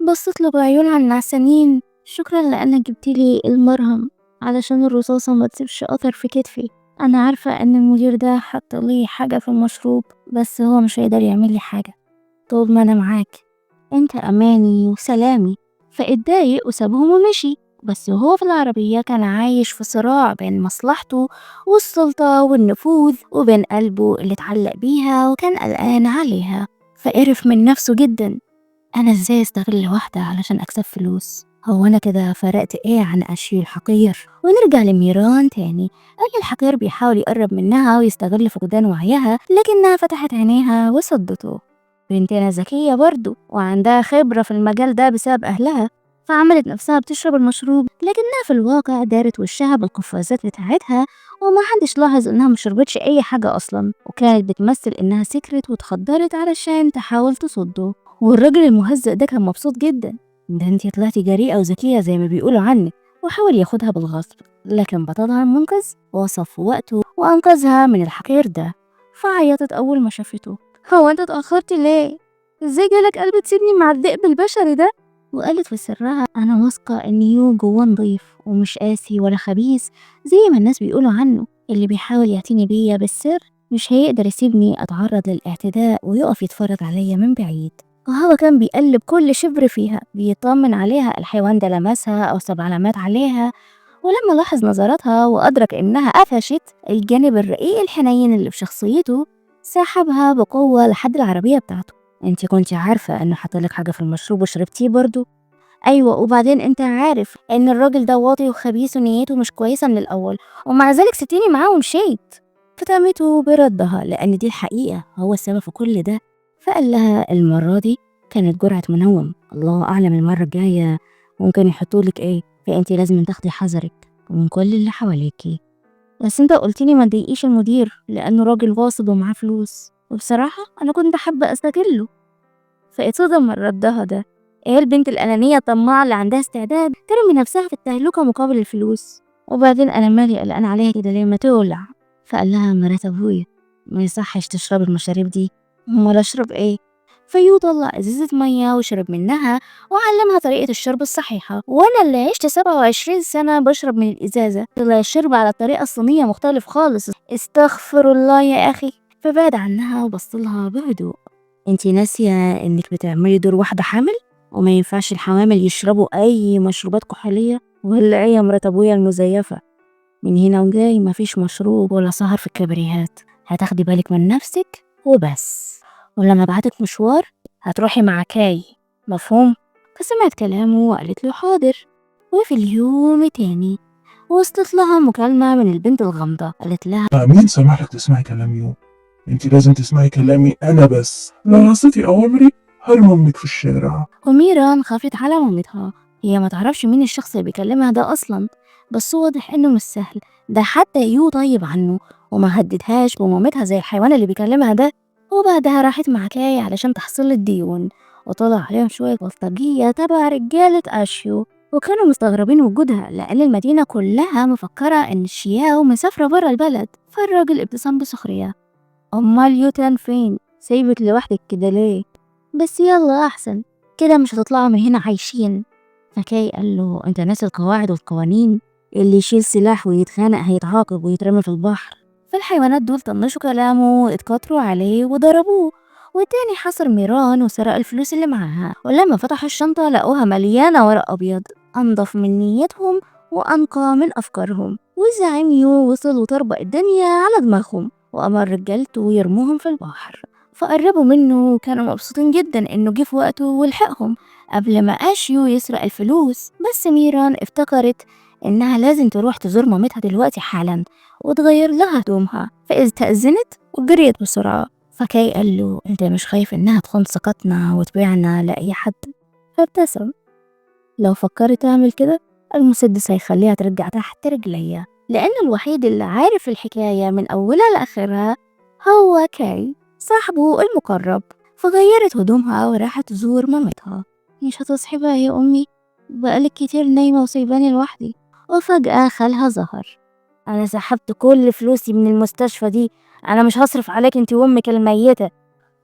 بصت له بعيونها النعسانين، شكرا لأنك جبتيلي المرهم علشان الرصاصة ما تسيبش أثر في كتفي. أنا عارفة إن المدير ده حط لي حاجة في المشروب، بس هو مش هيقدر يعمل لي حاجة طول ما أنا معاك، أنت أماني وسلامي. فاتضايق وسابهم ومشي. بس وهو في العربية كان عايش في صراع بين مصلحته والسلطة والنفوذ وبين قلبه اللي اتعلق بيها وكان قلقان عليها. فقرف من نفسه جدا، أنا إزاي أستغل واحدة علشان أكسب فلوس؟ هو أنا كده فرقت إيه عن أشي الحقير؟ ونرجع لميران تاني. أي الحقير بيحاول يقرب منها ويستغل فقدان وعيها، لكنها فتحت عينيها وصدته. بنتنا ذكية برضو وعندها خبرة في المجال ده بسبب أهلها، فعملت نفسها بتشرب المشروب، لكنها في الواقع دارت وشها بالقفازات بتاعتها وما حدش لاحظ إنها مشربتش أي حاجة أصلا، وكانت بتمثل إنها سكرت واتخدرت علشان تحاول تصده. والراجل المهزأ ده كان مبسوط جدا، ده انتي طلعتي جريئة وذكية زي ما بيقولوا عنك، وحاول ياخدها بالغصب، لكن بطلها المنقذ وصل في وقته وأنقذها من الحقير ده. فعيطت أول ما شافته، هو انت اتأخرت ليه؟ ازاي جالك قلب تسيبني مع الذئب البشري ده؟ وقالت في سرها أنا واثقة إن يو جواه نضيف ومش قاسي ولا خبيث زي ما الناس بيقولوا عنه، اللي بيحاول يعتني بيا بالسر مش هيقدر يسيبني أتعرض للاعتداء ويقف يتفرج عليا من بعيد. وهو كان بيقلب كل شبر فيها، بيطمن عليها الحيوان ده لمسها أو ساب علامات عليها. ولما لاحظ نظراتها وأدرك إنها قفشت الجانب الرقيق الحنين اللي في شخصيته، سحبها بقوة لحد العربية بتاعته. انتي كنتي عارفة إنه حطلك حاجة في المشروب وشربتيه برضو؟ أيوة، وبعدين انت عارف إن الراجل ده واطي وخبيث ونيته مش كويسة من الأول، ومع ذلك سبتيني معاه ومشيت. فتهمته بردها لأن دي الحقيقة، هو السبب في كل ده. فقال لها المرة دي كانت جرعة منوم، الله أعلم المرة الجاية ممكن يحطولك ايه، فانتي لازم تاخدي حذرك ومن كل اللي حواليكي. بس انت قلتيلي ما تضايقيش المدير لأنه راجل واصل ومعاه فلوس، وبصراحة أنا كنت حابة أستغله. فاتصدم من ردها ده، ايه البنت الأنانية الطماعة اللي عندها استعداد ترمي نفسها في التهلكة مقابل الفلوس؟ وبعدين أنا مالي قلقان عليها كده ليه، ما تولع. فقال لها مرات أبويا ما يصحش تشرب المشاريب دي. امال أشرب ايه؟ فيو طلع ازازة مية وشرب منها وعلمها طريقة الشرب الصحيحة. وانا اللي عشت 27 سنة بشرب من الازازة طلع الشرب على الطريقة الصينية مختلف خالص، استغفر الله يا اخي. فبعد عنها وبصلها بهدوء، انتي ناسية انك بتعملي دور واحدة حامل وما ينفعش الحوامل يشربوا اي مشروبات كحولية، ولا ايه يا مرات ابويا المزيفة؟ من هنا وجاي مفيش مشروب ولا سهر في الكبريهات، هتاخدي بالك من نفسك وبس، ولما بعتك مشوار هتروحي مع كاي، مفهوم؟ فسمعت كلامه وقالت له حاضر. وفي اليوم تاني وصلت لها مكالمة من البنت الغامضة، قالت لها مين سمح لك تسمعي كلام يو؟ انت لازم تسمعي كلامي انا بس، لو عصيتي اوامري هرمي امك في الشارع. وميران خافت على مامتها، هي ما تعرفش مين الشخص اللي بيكلمها ده أصلا، بس واضح إنه مش سهل، ده حتى يو طيب عنه وما هددهاش بمامتها زي الحيوان اللي بيكلمها ده. وبعدها راحت مع كاي علشان تحصل الديون، وطلع عليهم شوية بلطجية تبع رجالة أشيو، وكانوا مستغربين وجودها لأن المدينة كلها مفكرة إن شياو مسافرة برا البلد. فالراجل ابتسم بسخرية، أمال يوتان فين؟ سايبك لوحدك كده ليه؟ بس يلا أحسن كده مش هتطلعوا من هنا عايشين. فكاي قال له انت ناسي القواعد والقوانين، اللي يشيل سلاح ويتخانق هيتعاقب ويترمي في البحر. فالحيوانات دول طنشوا كلامه واتكتروا عليه وضربوه. والتاني حصر ميران وسرق الفلوس اللي معاها، ولما فتحوا الشنطة لقوها مليانة ورق أبيض أنضف من نيتهم وأنقى من أفكارهم. والزعيم يو وصل وطربق الدنيا على دماغهم، وأمر رجالته يرموهم في البحر. فقربوا منه وكانوا مبسوطين جدا إنه جه في وقته ولحقهم قبل ما أشيو يسرق الفلوس. بس ميران افتكرت إنها لازم تروح تزور مامتها دلوقتي حالا وتغير لها هدومها، فإذ تأذنت وجريت بسرعة. فكاي قال له: أنت مش خايف إنها تخون ثقتنا وتبيعنا لأي حد؟ فابتسم: لو فكرت تعمل كده المسدس هيخليها ترجع تحت رجليا، لأن الوحيد اللي عارف الحكاية من أولها لآخرها هو كاي صاحبه المقرب. فغيرت هدومها وراحت تزور مامتها. مش هتصحي بقى يا أمي؟ بقالك كتير نايمة وسايباني لوحدي. وفجأة خالها ظهر: أنا سحبت كل فلوسي من المستشفى دي، أنا مش هصرف عليك انت وأمك الميتة.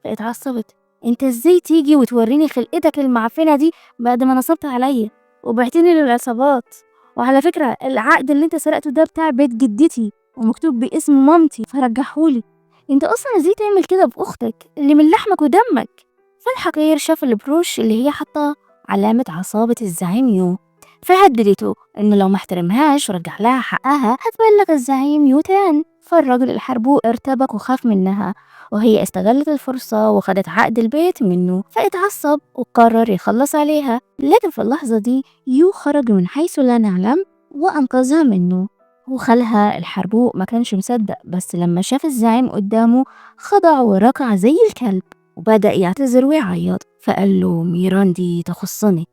فاتعصبت: انت ازاي تيجي وتوريني خلقتك المعفنة دي بعد ما نصبت عليا وبعتني للعصابات؟ وعلى فكرة العقد اللي انت سرقته ده بتاع بيت جدتي ومكتوب باسم مامتي، فرجحهولي. انت اصلا ازاي تعمل كده باختك اللي من لحمك ودمك؟ فالحقير شاف البروش اللي هي حاطه علامة عصابة الزعيم يو، فهددته انه لو ما احترمهاش ورجع لها حقها هتبلغ الزعيم يو تاني. فالراجل الحربو ارتبك وخاف منها، وهي استغلت الفرصة وخدت عقد البيت منه، فاتعصب وقرر يخلص عليها. لكن في اللحظة دي يو خرج من حيث لا نعلم وأنقذها منه. وخالها الحربوق ما كانش مصدق، بس لما شاف الزعيم قدامه خضع وركع زي الكلب وبدأ يعتذر ويعيط. فقال له: ميران دي تخصني،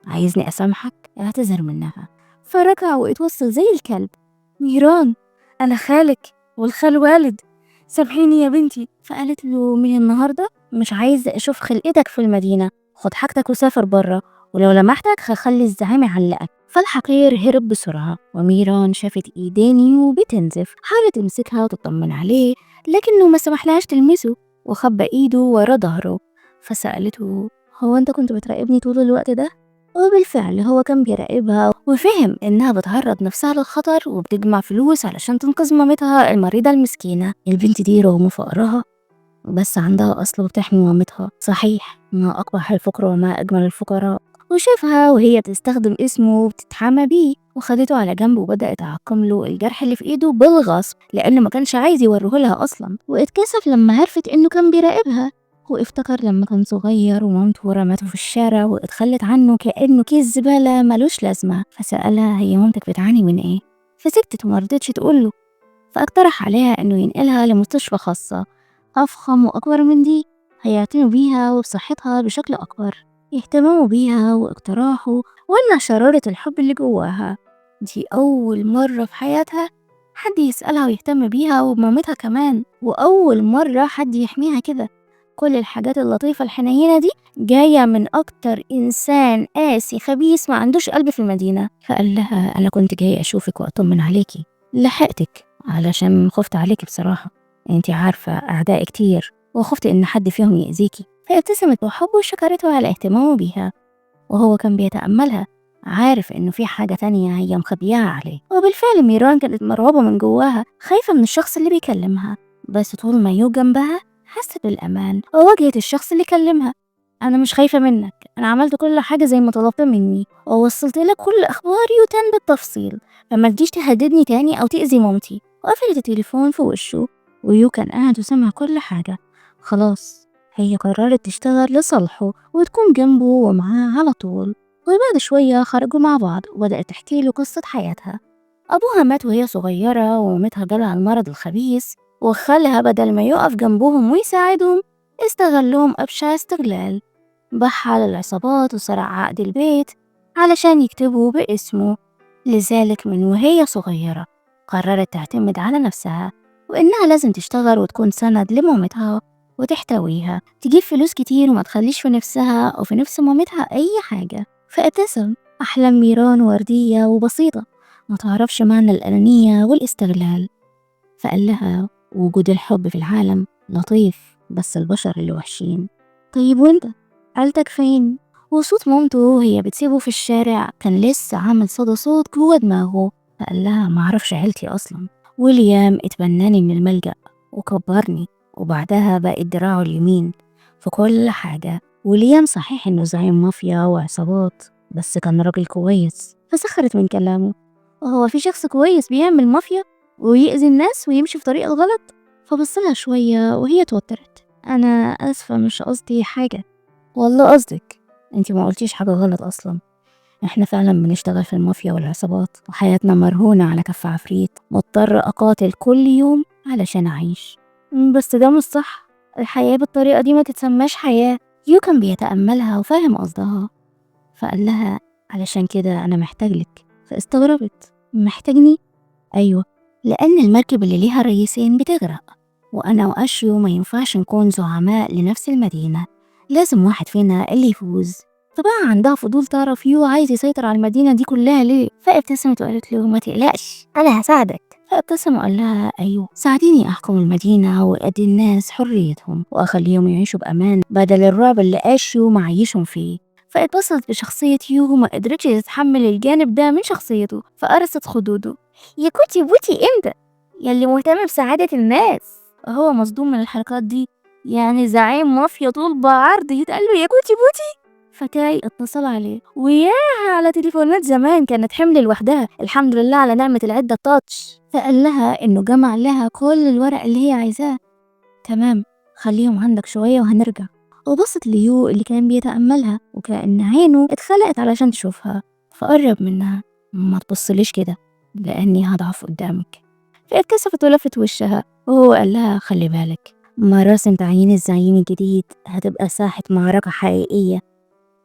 عايزني أسامحك؟ اعتذر منها. فركع واتوسل زي الكلب: ميران، أنا خالك والخال والد، سامحيني يا بنتي. فقالت له: من النهاردة مش عايزة أشوف خلقتك في المدينة، خد حاجتك وسافر برا، ولو لمحتك هخلي الزعيم يعلقك. فالحقير هرب بسرعة، وميران شافت إيدانيو بتنزف، حاولت تمسكها وتطمن عليه لكنه ما سمحلهاش تلمسه وخبى إيده ورا ظهره. فسألته: هو أنت كنت بتراقبني طول الوقت ده؟ وبالفعل هو كان بيراقبها وفهم إنها بتعرض نفسها للخطر وبتجمع فلوس علشان تنقذ مامتها المريضة المسكينة. البنت دي رغم فقرها بس عندها أصل وبتحمي مامتها. صحيح، ما أقبح الفقر وما أجمل الفقراء. وشافها وهي بتستخدم اسمه وبتتحامى بيه، وخدته على جنب وبدأت تعقم له الجرح اللي في إيده بالغصب لأنه ما كانش عايز يوريه لها أصلا. واتكسف لما عرفت إنه كان بيراقبها، وافتكر لما كان صغير ومامته رمته في الشارع واتخلت عنه كأنه كيس زبالة ملوش لازمة. فسألها: هي مامتك بتعاني من إيه؟ فسكتت ومرضتش تقوله. فاقترح عليها إنه ينقلها لمستشفى خاصة أفخم وأكبر من دي، هيعتنوا بيها وبصحتها بشكل أكبر، يهتموا بيها واقتراحه ولا شرارة الحب اللي جواها. دي أول مرة في حياتها حد يسألها ويهتم بيها وبمامتها كمان، وأول مرة حد يحميها كده. كل الحاجات اللطيفة الحنينة دي جاية من أكتر إنسان قاسي خبيث ما عندوش قلب في المدينة. فقال لها: أنا كنت جاي أشوفك وأطمن عليكي، لحقتك علشان خفت عليكي بصراحة، انتي عارفة أعداء كتير وخفت إن حد فيهم يأذيكي. فابتسمت بحب وشكرته على اهتمامه بيها، وهو كان بيتأملها عارف إنه في حاجة تانية هي مخبياها عليه. وبالفعل ميران كانت مرعوبة من جواها، خايفة من الشخص اللي بيكلمها، بس طول ما يو جنبها حست بالأمان وواجهت الشخص اللي كلمها: أنا مش خايفة منك، أنا عملت كل حاجة زي ما طلبت مني ووصلت لك كل أخباري وتن بالتفصيل، فما تجيش تهددني تاني أو تأذي مامتي. وقفلت التليفون في وشه، ويو كان قاعد وسمع كل حاجة. خلاص هي قررت تشتغل لصالحه وتكون جنبه ومعاه على طول. وبعد شوية خرجوا مع بعض وبدأت تحكي له قصة حياتها. أبوها مات وهي صغيرة ومامتها جالها المرض الخبيث، وخالها بدل ما يقف جنبهم ويساعدهم استغلهم أبشع استغلال، باعها للعصابات وسرق عقد البيت علشان يكتبوا باسمه. لذلك من وهي صغيرة قررت تعتمد على نفسها، وإنها لازم تشتغل وتكون سند لمامتها وتحتويها، تجيب فلوس كتير وما تخليش في نفسها أو في نفس مامتها أي حاجة. فابتسم. أحلام ميران وردية وبسيطة، ما تعرفش معنى الأنانية والاستغلال. فقال لها: وجود الحب في العالم لطيف، بس البشر اللي وحشين. طيب وانت عيلتك فين؟ وصوت مامته وهي بتسيبه في الشارع كان لسه عامل صدى صوت جوه دماغه. فقال لها: معرفش عيلتي أصلا، ويليام اتبناني من الملجأ وكبرني، وبعدها بقت دراعه اليمين في كل حاجة. ويليام صحيح إنه زعيم مافيا وعصابات، بس كان راجل كويس. فسخرت من كلامه: وهو في شخص كويس بيعمل مافيا ويأذي الناس ويمشي في طريق الغلط؟ فبصلها شوية وهي توترت. أنا آسفة، مش قصدي حاجة. والله قصدك، انتي ما قلتيش حاجة غلط أصلا. احنا فعلا بنشتغل في المافيا والعصابات، وحياتنا مرهونة على كف عفريت، مضطر أقاتل كل يوم علشان أعيش. بس ده مش صح. الحياة بالطريقة دي ما تتسماش حياة. يو كان بيتأملها وفاهم قصدها، فقال لها علشان كده أنا محتاجلك. فاستغربت. محتاجني؟ أيوة، لأن المركب اللي ليها رئيسين بتغرق، وأنا وأشيو ما ينفعش نكون زعماء لنفس المدينة. لازم واحد فينا اللي يفوز. فبقى عندها فضول تعرف يو عايز يسيطر على المدينة دي كلها ليه. فابتسمت وقالت له ما تقلقش، أنا هساعدك. فابتسم وقال لها أيوه، ساعديني أحكم المدينة وأدي الناس حريتهم وأخليهم يعيشوا بأمان بدل الرعب اللي أشيو معيشهم فيه. فاتبسطت بشخصية يو وما قدرتش تتحمل الجانب ده من شخصيته، فقرصت خدوده. يا كوتي بوتي امتى يلي مهتم بسعادة الناس. هو مصدوم من الحركات دي، يعني زعيم مافيا طول بعرض يتقال له يا كوتي بوتي. فكاي اتصل عليه، وياها على تليفونات زمان كانت حمل لوحدها، الحمد لله على نعمة العدة التاتش. فقال لها انه جمع لها كل الورق اللي هي عايزاه. تمام، خليهم عندك شوية وهنرجع. وبصت ليو اللي كان بيتأملها وكأن عينه اتخلقت علشان تشوفها، فقرب منها. ما تبصليش كده لأني هضعف قدامك. فاتكسفت ولفت وشها، وهو قال لها خلي بالك، مراسم تعيين الزعيم الجديد هتبقى ساحة معركة حقيقية،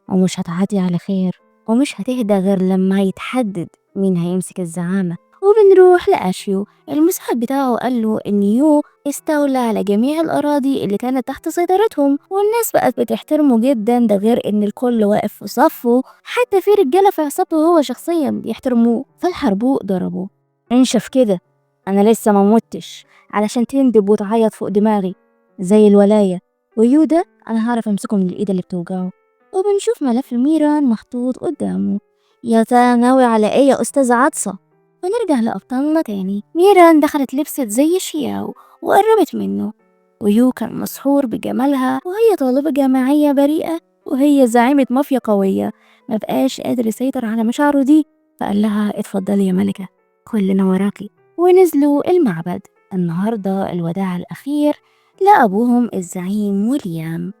ومش هتعدي على خير، ومش هتهدى غير لما يتحدد مين هيمسك الزعامة. وبنروح لأشيو. المساعد بتاعه قال له إن يو استولى على جميع الأراضي اللي كانت تحت سيطرتهم، والناس بقت بتحترمه جدا، ده غير إن الكل واقف في صفه، حتى في رجالة في عصابته هو شخصيا بيحترموه. فالحربوق ضربه. انشف كده، أنا لسه ما متش علشان تندب وتعيط فوق دماغي زي الولاية. ويو ده أنا هعرف أمسكه من الإيد اللي بتوجعه. وبنشوف ملف ميران محطوط قدامه. يا ترى ناوي على ايه يا استاذ عطسة؟ ونرجع لأبطالنا تاني. ميران دخلت لبست زي شياو وقربت منه، ويو كان مسحور بجمالها، وهي طالبة جامعية بريئة وهي زعيمة مافيا قوية، مبقاش قادر يسيطر على مشاعره دي. فقال لها اتفضلي يا ملكة، كلنا وراكي. ونزلوا المعبد. النهاردة الوداع الأخير لأبوهم الزعيم ويليام.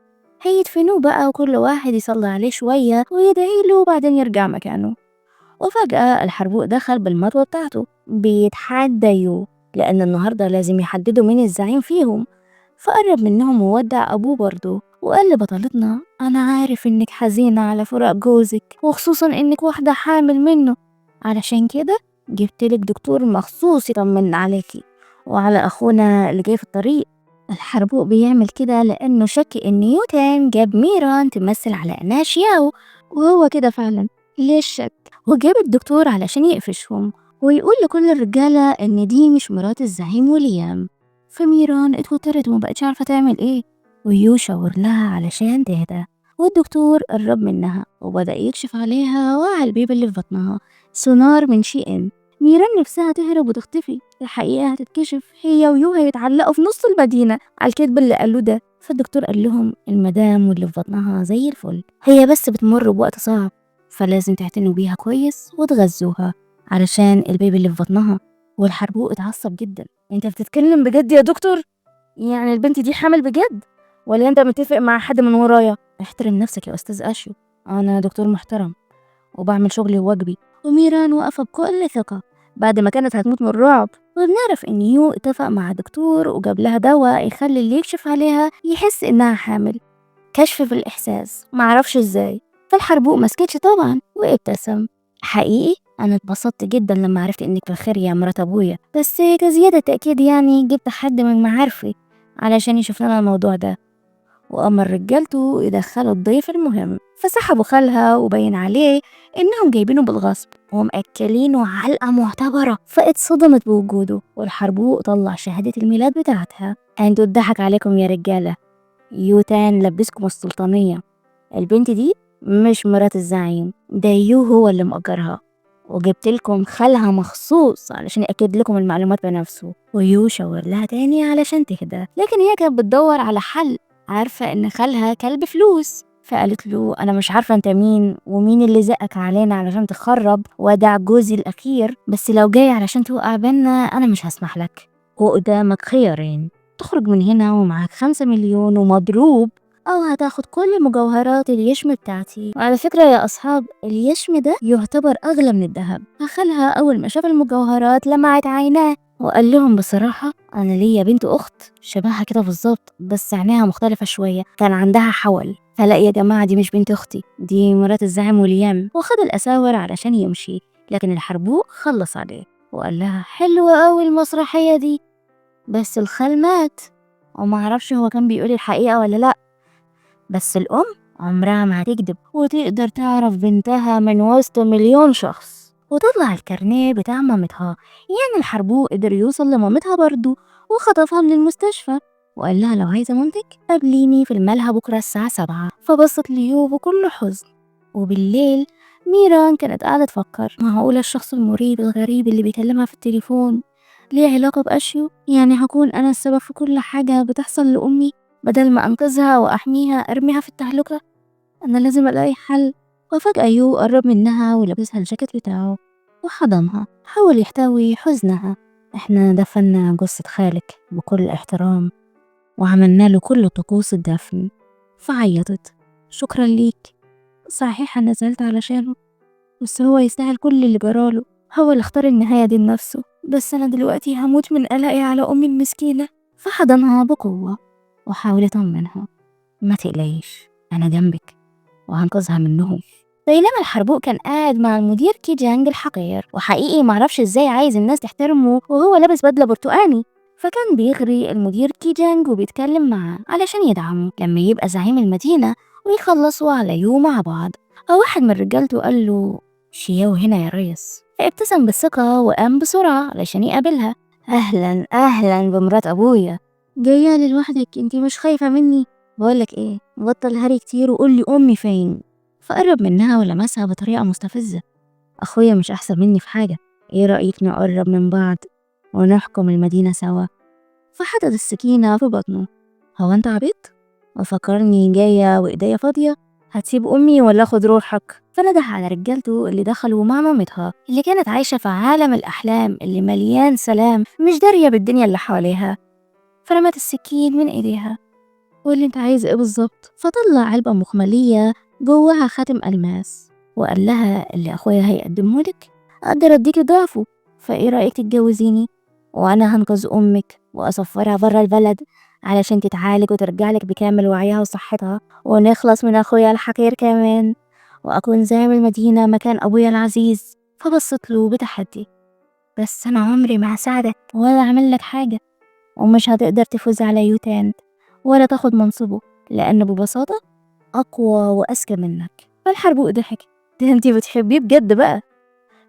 هيدفنوه بقى، وكل واحد يصلي عليه شوية ويدعيله وبعدين يرجع مكانه. وفجأة الحربوق دخل بالمطوة بتاعته بيتحدى يو، لأن النهاردة لازم يحددوا مين الزعيم فيهم. فقرب منهم وودع أبوه برضه، وقال لبطلتنا أنا عارف إنك حزينة على فراق جوزك، وخصوصا إنك واحدة حامل منه، علشان كده جبتلك دكتور مخصوص يطمن عليكي وعلى أخونا اللي جاي في الطريق. الحربوق بيعمل كده لأنه شك إن يوتان جاب ميران تمثل على إنها شياو، وهو كده فعلا. ليش شك؟ وجاب الدكتور علشان يقفشهم ويقول لكل الرجالة إن دي مش مرات الزعيم وليام. فميران اتوترت ومبقتش عارفة تعمل إيه، ويو شاور لها علشان تهدى. والدكتور قرب منها وبدأ يكشف عليها وعلى البيبي اللي في بطنها، سونار من شي. ميران نفسها تهرب وتختفي، الحقيقة هتتكشف، هي ويو هيتعلقوا في نص المدينة على الكذب اللي قالوه ده. فالدكتور قال لهم المدام واللي في بطنها زي الفل، هي بس بتمر بوقت صعب، فلازم تعتنوا بيها كويس وتغذوها علشان البيبي اللي في بطنها. والحربوق اتعصب جدا. انت بتتكلم بجد يا دكتور؟ يعني البنت دي حامل بجد ولا انت متفق مع حد من ورايا؟ احترم نفسك يا استاذ اشو، انا دكتور محترم وبعمل شغلي وواجبي. وميران واقفة بكل ثقة بعد ما كانت هتموت من الرعب. وبنعرف ان يو اتفق مع دكتور وجاب لها دواء يخلي اللي يكشف عليها يحس انها حامل، كشف بالإحساس، معرفش ازاي. فالحربوق مسكتش طبعا وابتسم. حقيقي أنا اتبسطت جدا لما عرفت إنك بخير يا مرات أبويا، بس كزيادة تأكيد يعني جبت حد من معارفي علشان يشوف لنا الموضوع ده. وأمر رجالته يدخلوا الضيف المهم، فسحبوا خالها وبين عليه إنهم جايبينه بالغصب ومأكلينه علقة معتبرة. فاتصدمت بوجوده، والحربوق طلع شهادة الميلاد بتاعتها. انتوا اتضحك عليكم يا رجالة، يوتان لبسكم السلطانية. البنت دي مش مرات الزعيم، ده يو هو اللي مأجرها، وجبت لكم خالها مخصوص علشان يأكد لكم المعلومات بنفسه. ويو شاور لها تاني علشان تهدى، لكن هي كانت بتدور على حل، عارفة ان خالها كلب فلوس. فقالت له انا مش عارفة انت مين ومين اللي زقك علينا علشان تخرب ودع جوزي الاخير، بس لو جاي علشان توقع بينا انا مش هسمح لك، وقدامك خيارين، تخرج من هنا ومعاك 5 مليون ومضروب، أو هتاخد كل مجوهرات اليشم بتاعتي. وعلى فكرة يا أصحاب، اليشم ده يعتبر أغلى من الذهب. فخالها أول ما شاف المجوهرات لمعت عيناه وقال لهم بصراحة أنا ليا بنت أخت شبهها كده بالظبط، بس عينيها مختلفة شوية، كان عندها حول. فلا يا جماعة، دي مش بنت أختي، دي مرات الزعيم وليام. وخد الأساور علشان يمشي، لكن الحربوق خلص عليه وقال لها حلوة أوي المسرحية دي، بس الخال مات. ومعرفش هو كان بيقول الحقيقة ولا لأ، بس الأم عمرها ما هتكدب وتقدر تعرف بنتها من وسط مليون شخص. وتطلع الكارنيه بتاع مامتها، يعني الحربوق قدر يوصل لمامتها برضو وخطفها من المستشفى وقال لها لو عايزة مامتك قابليني في الملهى بكرة الساعة 7. فبصت ليو بكل حزن. وبالليل ميران كانت قاعدة تفكر، معقولة الشخص المريب الغريب اللي بيكلمها في التليفون ليه علاقة بأشيو؟ يعني هكون أنا السبب في كل حاجة بتحصل لأمي؟ بدل ما أنقذها وأحميها أرميها في التهلكة؟ أنا لازم ألاقي حل. وفجأة يو قرب منها ولبسها الجاكيت بتاعه وحضنها، حاول يحتوي حزنها. احنا دفنا جثة خالك بكل احترام وعملنا له كل طقوس الدفن. فعيطت، شكرا ليك، صحيح أنا زعلت علشانه، بس هو يستاهل كل اللي جراله، هو اللي اختار النهاية دي لنفسه، بس أنا دلوقتي هموت من قلقي على أمي المسكينة. فحضنها بقوة وحاول يطمنها، ما تقلقيش أنا جنبك وهنقذها منهم. بينما الحربوق كان قاعد مع المدير كي جانج الحقير، وحقيقي معرفش ازاي عايز الناس تحترمه وهو لابس بدلة برتقاني. فكان بيغري المدير كي جانج وبيتكلم معاه علشان يدعمه لما يبقى زعيم المدينة ويخلصوا على يو مع بعض. فواحد من رجالته قال له شياو هنا يا ريس. فابتسم بالثقة وقام بسرعة علشان يقابلها. أهلا أهلا بمرات أبويا، جاية لي لوحدك؟ انتي مش خايفة مني؟ بقولك ايه، بطل هري كتير وقولي أمي فين. فقرب منها ولمسها بطريقة مستفزة. أخويا مش أحسن مني في حاجة، ايه رأيك نقرب من بعض ونحكم المدينة سوا؟ فحطت السكينة في بطنه. هو انت عبيط؟ وفكرني جاية وإيديا فاضية؟ هتسيب أمي ولا أخد روحك؟ فنده على رجالته اللي دخلوا مع مامتها اللي كانت عايشة في عالم الأحلام اللي مليان سلام، مش دارية بالدنيا اللي حواليها. فرمت السكين من إيديها. واللي انت عايز ايه بالظبط؟ فطلع علبة مخملية جواها خاتم ألماس وقال لها اللي أخويا هيقدمهولك أقدر أديكي ضعفه، فإيه رأيك تتجوزيني وأنا هنقذ أمك وأسفرها برا البلد علشان تتعالج وترجعلك بكامل وعيها وصحتها، ونخلص من أخويا الحقير كمان، وأكون زعيم المدينة مكان أبويا العزيز. فبصت له بتحدي. بس أنا عمري ما هساعدك ولا أعمل لك حاجة، ومش هتقدر تفوز على يوتان ولا تاخد منصبه، لأنه ببساطة أقوى وأذكى منك. فالحربوق ضحك. ده انتي بتحبيه بجد بقى،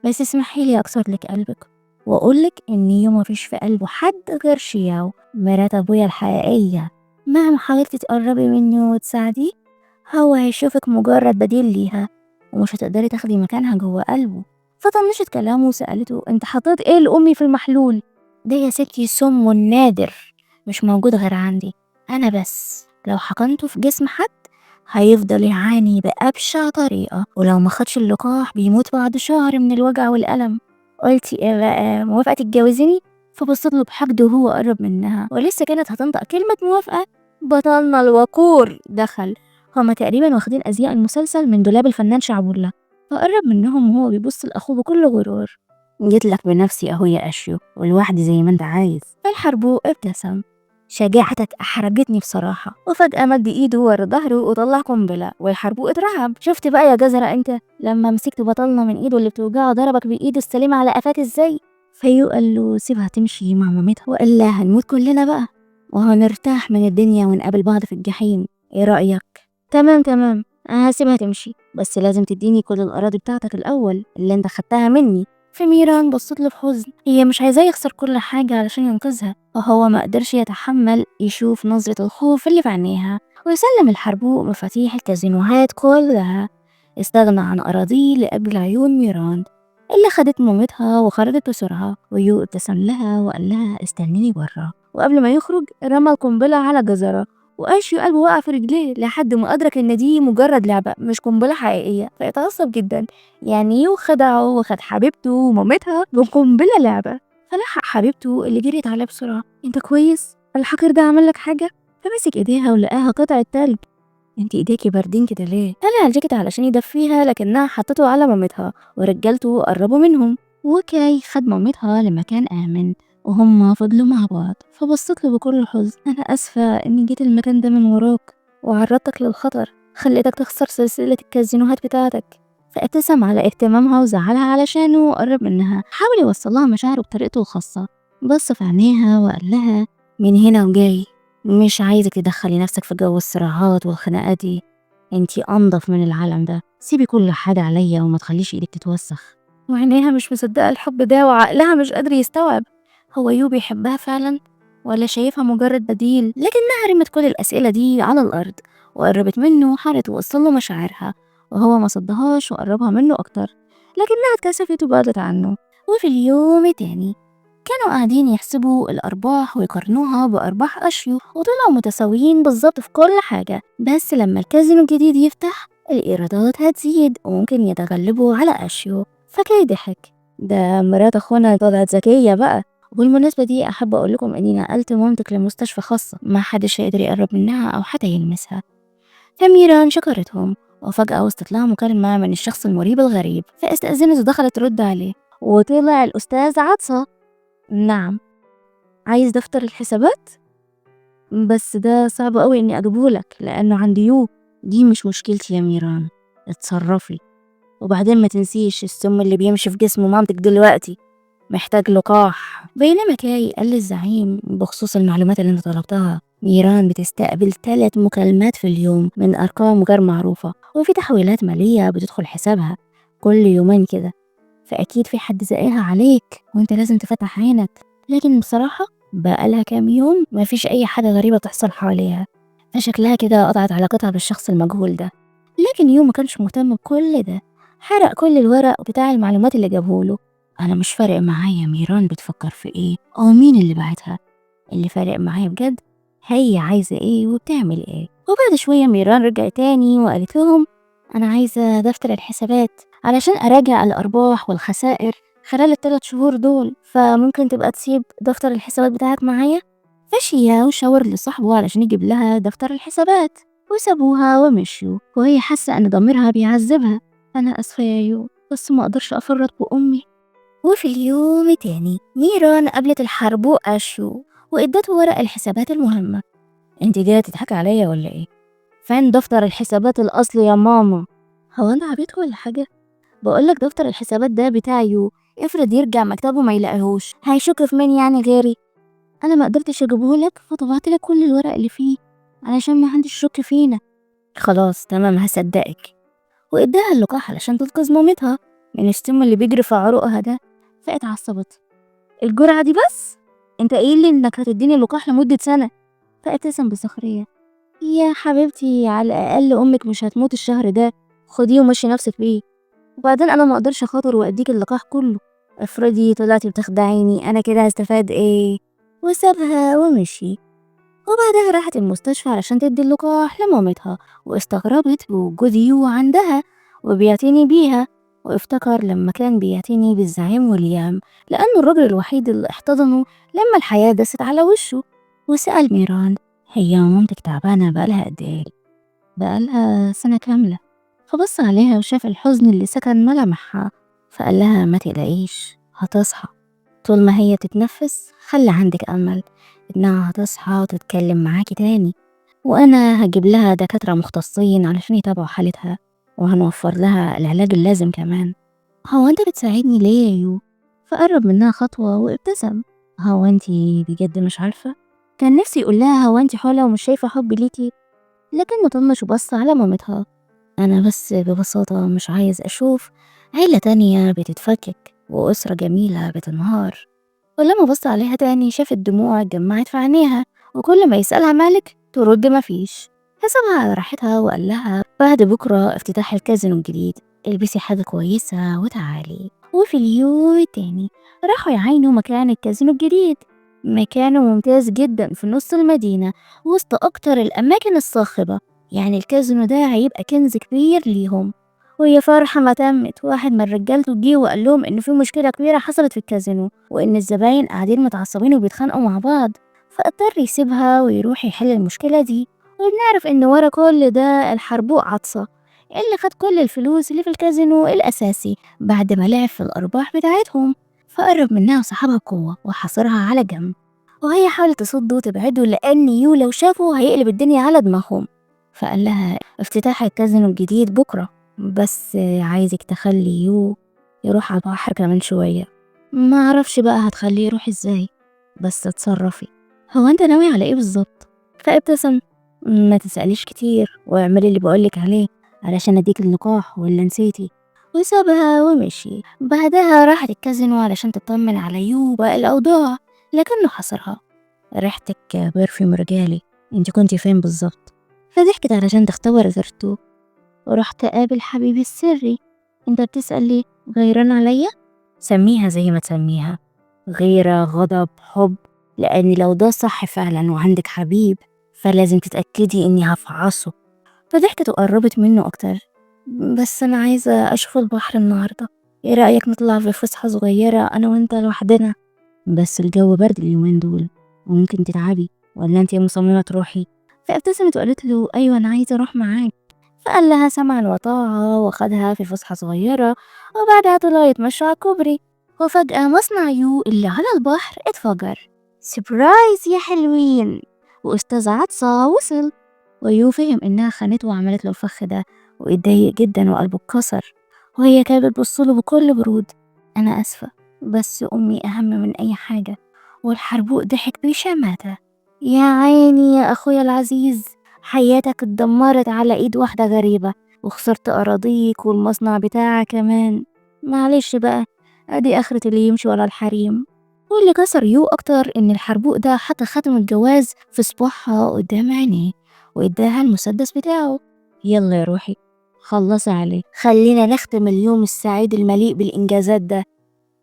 بس اسمحيلي أكسر لك قلبك وأقولك إن يو مفيش في قلبه حد غير شياو مرات أبويا الحقيقية. مهما حاولتي تقربي منه وتساعديه هو هيشوفك مجرد بديل ليها، ومش هتقدري تاخدي مكانها جوه قلبه. فطنشت كلامه وسألته انت حطيت ايه لأمي في المحلول؟ ده يا ستي سم نادر مش موجود غير عندي أنا بس، لو حقنته في جسم حد هيفضل يعاني بأبشع طريقة، ولو ما خدش اللقاح بيموت بعد شهر من الوجع والألم. قلتي ايه بقى، موافقة تتجوزيني؟ فبصت له بحقد وهو قرب منها ولسه كانت هتنطق كلمة موافقة، بطلنا الوقور دخل. هما تقريبا واخدين أزياء المسلسل من دولاب الفنان شعبولة. فقرب منهم وهو بيبص لأخوه بكل غرور. جيتلك بنفسي أهو يا أشيو ولوحدي زي ما انت عايز. فالحربوق ابتسم. شجاعتك أحرجتني بصراحة. وفجأة مد إيده ورا ظهره وطلع قنبلة والحربوق اترعب. شفت بقى يا جزرة انت لما مسكت بطلنا من إيده اللي بتوجعه ضربك بإيده السليمة على قفاك ازاي؟ فيو قال له سيبها تمشي مع مامتها وقال لها هنموت كلنا بقى وهنرتاح من الدنيا ونقابل بعض في الجحيم، ايه رأيك؟ تمام تمام، أنا هسيبها تمشي بس لازم تديني كل الأراضي بتاعتك الأول اللي انت خدتها مني. فميران بصت له بحزن، هي مش عايزاه يخسر كل حاجة علشان ينقذها، وهو ما قدرش يتحمل يشوف نظرة الخوف اللي في عينيها. ويسلم الحربوق مفاتيح الكازينوهات كلها، استغنى عن أراضيه لأجل عيون ميران اللي خدت مامتها وخرجت بسرعة. ويو ابتسم لها وقال لها استنيني برا، وقبل ما يخرج رمى القنبلة على جزرة. وأشيو قلبه وقع في رجليه لحد ما أدرك إن دي مجرد لعبة مش قنبلة حقيقية، فيتعصب جدا. يعني يو خدعه وخد حبيبته ومامتها بقنبلة لعبة. فلحق حبيبته اللي جريت عليه بسرعة. انت كويس؟ الحقير ده عمل لك حاجة؟ فمسك ايديها ولقاها قطعة تلج. انتي ايديكي باردين كده ليه؟ قلع الجاكيت علشان يدفيها، لكنها حطته على مامتها ورجالته قربوا منهم. وكاي خد مامتها لمكان آمن وهما فضلوا مع بعض. فبصت له بكل حزن، أنا آسفة إني جيت المكان ده من وراك وعرضتك للخطر، خليتك تخسر سلسلة الكازينوهات بتاعتك. فابتسم على اهتمامها وزعلها علشانه وقرب منها، حاول يوصلها مشاعره بطريقته الخاصة. بص في عينيها وقال لها من هنا وجاي مش عايزك تدخلي نفسك في جو الصراعات والخناقات دي، انتي أنضف من العالم ده، سيبي كل حاجة عليا وما تخليش ايدك تتوسخ. وعينيها مش مصدقة الحب ده وعقلها مش قادر يستوعب هو يو بيحبها فعلا ولا شايفها مجرد بديل. لكنها رمت كل الأسئلة دي على الأرض وقربت منه وحاولت توصله مشاعرها، وهو ما صدهاش وقربها منه أكتر، لكنها اتكسفت وبعدت عنه. وفي اليوم التاني كانوا قاعدين يحسبوا الأرباح ويقارنوها بأرباح أشيو، وطلعوا متساويين بالظبط في كل حاجة. بس لما الكازينو الجديد يفتح الإيرادات هتزيد وممكن يتغلبوا على أشيو. فكاي ضحك، ده مرات أخونا طلعت ذكية بقى. وبالمناسبة دي أحب أقول لكم إني نقلت مامتك لمستشفى خاصة، ما حدش هيقدر يقرب منها أو حتى يلمسها. فميران شكرتهم، وفجأة وصلت لها مكالمة من الشخص المريب الغريب، فاستأذنت ودخلت ترد عليه. وطلع الأستاذ عطسة. نعم، عايز دفتر الحسابات؟ بس ده صعب قوي إني أجيبهولك لأنه عندي يو. دي مش مشكلتي يا ميران، اتصرفي. وبعدين ما تنسيش السم اللي بيمشي في جسم مامتك دلوقتي محتاج لقاح. بينما كاي قال للزعيم بخصوص المعلومات اللي انت طلبتها، ميران بتستقبل 3 مكالمات في اليوم من أرقام غير معروفة، وفي تحويلات مالية بتدخل حسابها كل يومين كده، فأكيد في حد زقها عليك وانت لازم تفتح عينك. لكن بصراحة بقالها كام يوم مفيش أي حاجة غريبة تحصل حواليها، فشكلها كده قطعت علاقتها بالشخص المجهول ده. لكن يو ما كانش مهتم بكل ده، حرق كل الورق بتاع المعلومات اللي جابهوله. أنا مش فارق معايا ميران بتفكر في إيه أو مين اللي بعتها، اللي فارق معايا بجد هي عايزة إيه وبتعمل إيه. وبعد شوية ميران رجعت تاني وقالت لهم أنا عايزة دفتر الحسابات علشان أراجع الأرباح والخسائر خلال ال3 شهور دول، فممكن تبقى تسيب دفتر الحسابات بتاعك معايا. فشيا وشاور لصاحبه علشان يجيب لها دفتر الحسابات، وسابوها ومشيوا وهي حاسة أن ضميرها بيعذبها. أنا آسفة يا يو، بس ما أقدرش أفرط بأمي. وفي اليوم التاني ميران قابلت الحربو أشو وإدته ورق الحسابات المهمة. انت جاية تضحكي عليا ولا ايه؟ فين دفتر الحسابات الأصلي يا ماما؟ هو أنا عبيط ولا حاجة؟ بقولك دفتر الحسابات ده بتاعي يو، افرض يرجع مكتبه ما يلاقيهوش هيشك في مين يعني غيري؟ أنا ما قدرتش أجيبهولك فطبعتلك كل الورق اللي فيه علشان ما حدش يشك فينا. خلاص تمام هصدقك. وإداها اللقاح علشان تنقذ مامتها من السم اللي بيجري في عروقها ده. فاتعصبت، الجرعة دي بس؟ انت قايل لي انك هتديني اللقاح لمدة سنة. فابتسم بسخرية، يا حبيبتي على الأقل أمك مش هتموت الشهر ده، خديه ومشي نفسك بيه. وبعدين أنا ما أقدرش أخاطر وأديك اللقاح كله، افرضي طلعتي بتخدعيني أنا كده هستفاد إيه؟ وسابها ومشي. وبعدها راحت المستشفى علشان تدي اللقاح لمامتها، واستغربت بوجود يو عندها وبيعتني بيها، وافتكر لما كان بيعتني بالزعيم ويليام لأنه الرجل الوحيد اللي احتضنه لما الحياة دست على وشه. وسأل ميران هي مامتك تعبانة بقالها قد ايه؟ بقالها سنة كاملة. فبص عليها وشاف الحزن اللي سكن ملامحها، فقال لها ما تقلقيش هتصحى، طول ما هي تتنفس خلي عندك أمل إنها هتصحى وتتكلم معاكي تاني، وأنا هجيب لها دكاترة مختصين علشان يتابعوا حالتها، وهنوفر لها العلاج اللازم كمان. هو أنت بتساعدني ليه يا يو؟ فقرب منها خطوة وابتسم. هو أنتي بجد مش عارفة؟ كان نفسي يقول لها هو أنتي حولة ومش شايفة حبي ليكي، لكن مطنش وبص على مامتها. أنا بس ببساطة مش عايز أشوف عيلة تانية بتتفكك وأسرة جميلة بتنهار. ولما بص عليها تاني شاف الدموع اتجمعت في عينيها، وكل ما يسألها مالك ترد مفيش. حسبها على راحتها وقال لها بعد بكرة افتتاح الكازينو الجديد، البسي حاجة كويسة وتعالي. وفي اليوم التاني راحوا يعاينوا مكان الكازينو الجديد. مكانه ممتاز جدا في نص المدينة وسط أكتر الأماكن الصاخبة، يعني الكازينو ده هيبقى كنز كبير ليهم. وهي فرحة ما تمت، واحد من رجالته جه وقال لهم إن في مشكلة كبيرة حصلت في الكازينو وإن الزباين قاعدين متعصبين وبيتخانقوا مع بعض. فاضطر يسيبها ويروح يحل المشكلة دي. وبنعرف إن ورا كل ده الحربوق عطسة اللي خد كل الفلوس اللي في الكازينو الأساسي بعد ما لعب في الأرباح بتاعتهم، فقرب منها وسحبها بقوة وحاصرها على جنب، وهي حاولت تصده وتبعده لأن يو لو شافه هيقلب الدنيا على دماغهم. فقال لها افتتاح الكازينو الجديد بكرة، بس عايزك تخلي يو يروح على البحر كمان شوية. ما اعرفش بقى هتخليه يروح ازاي، بس اتصرفي. هو انت ناوي على ايه بالظبط؟ فابتسم. ما تسأليش كتير واعملي اللي بقولك عليه علشان اديك اللقاح، ولا نسيتي؟ وسابها ومشي. بعدها راحت الكازينو علشان تطمن على يو والأوضاع، لكنه حصرها. ريحتك برفيوم رجالي، انت كنتي فين بالظبط؟ فضحكت علشان تختبر غيرته. ورحت قابل حبيبي السري. انت بتسأل ليه؟ غيران عليا؟ سميها زي ما تسميها، غيرة، غضب، حب، لأن لو ده صح فعلا وعندك حبيب فلازم تتأكدي إني هفعصه. فضحكت وقربت منه أكتر. بس أنا عايزة أشوف البحر النهاردة، إيه رأيك نطلع في فسحة صغيرة أنا وإنت لوحدنا؟ بس الجو برد اليومين دول وممكن تتعبي، ولا أنت مصممة تروحي؟ فابتسمت وقالت له أيوة أنا عايزة أروح معاك. فقال لها سمعا وطاعة وخدها في فسحة صغيرة، وبعدها طلعوا يتمشوا على الكوبري. وفجأة مصنع يو اللي على البحر اتفجر. سبرايز يا حلوين! وأستاذ عطسة وصل، ويو فهم إنها خانته وعملت له الفخ ده، واتضايق جدا وقلبه اتكسر. وهي كانت بتبصله بكل برود. أنا آسفة، بس أمي أهم من أي حاجة. والحربوق ضحك بشماتة. يا عيني يا أخويا العزيز، حياتك اتدمرت على إيد واحدة غريبة، وخسرت أراضيك والمصنع بتاعك كمان. معلش بقى، أدي آخرة اللي يمشي ورا الحريم. واللي كسر يو أكتر إن الحربوق ده حط خاتم الجواز في صباعها قدام عينيه، وإداها المسدس بتاعه. يلا يا روحي خلصي عليه، خلينا نختم اليوم السعيد المليء بالإنجازات ده.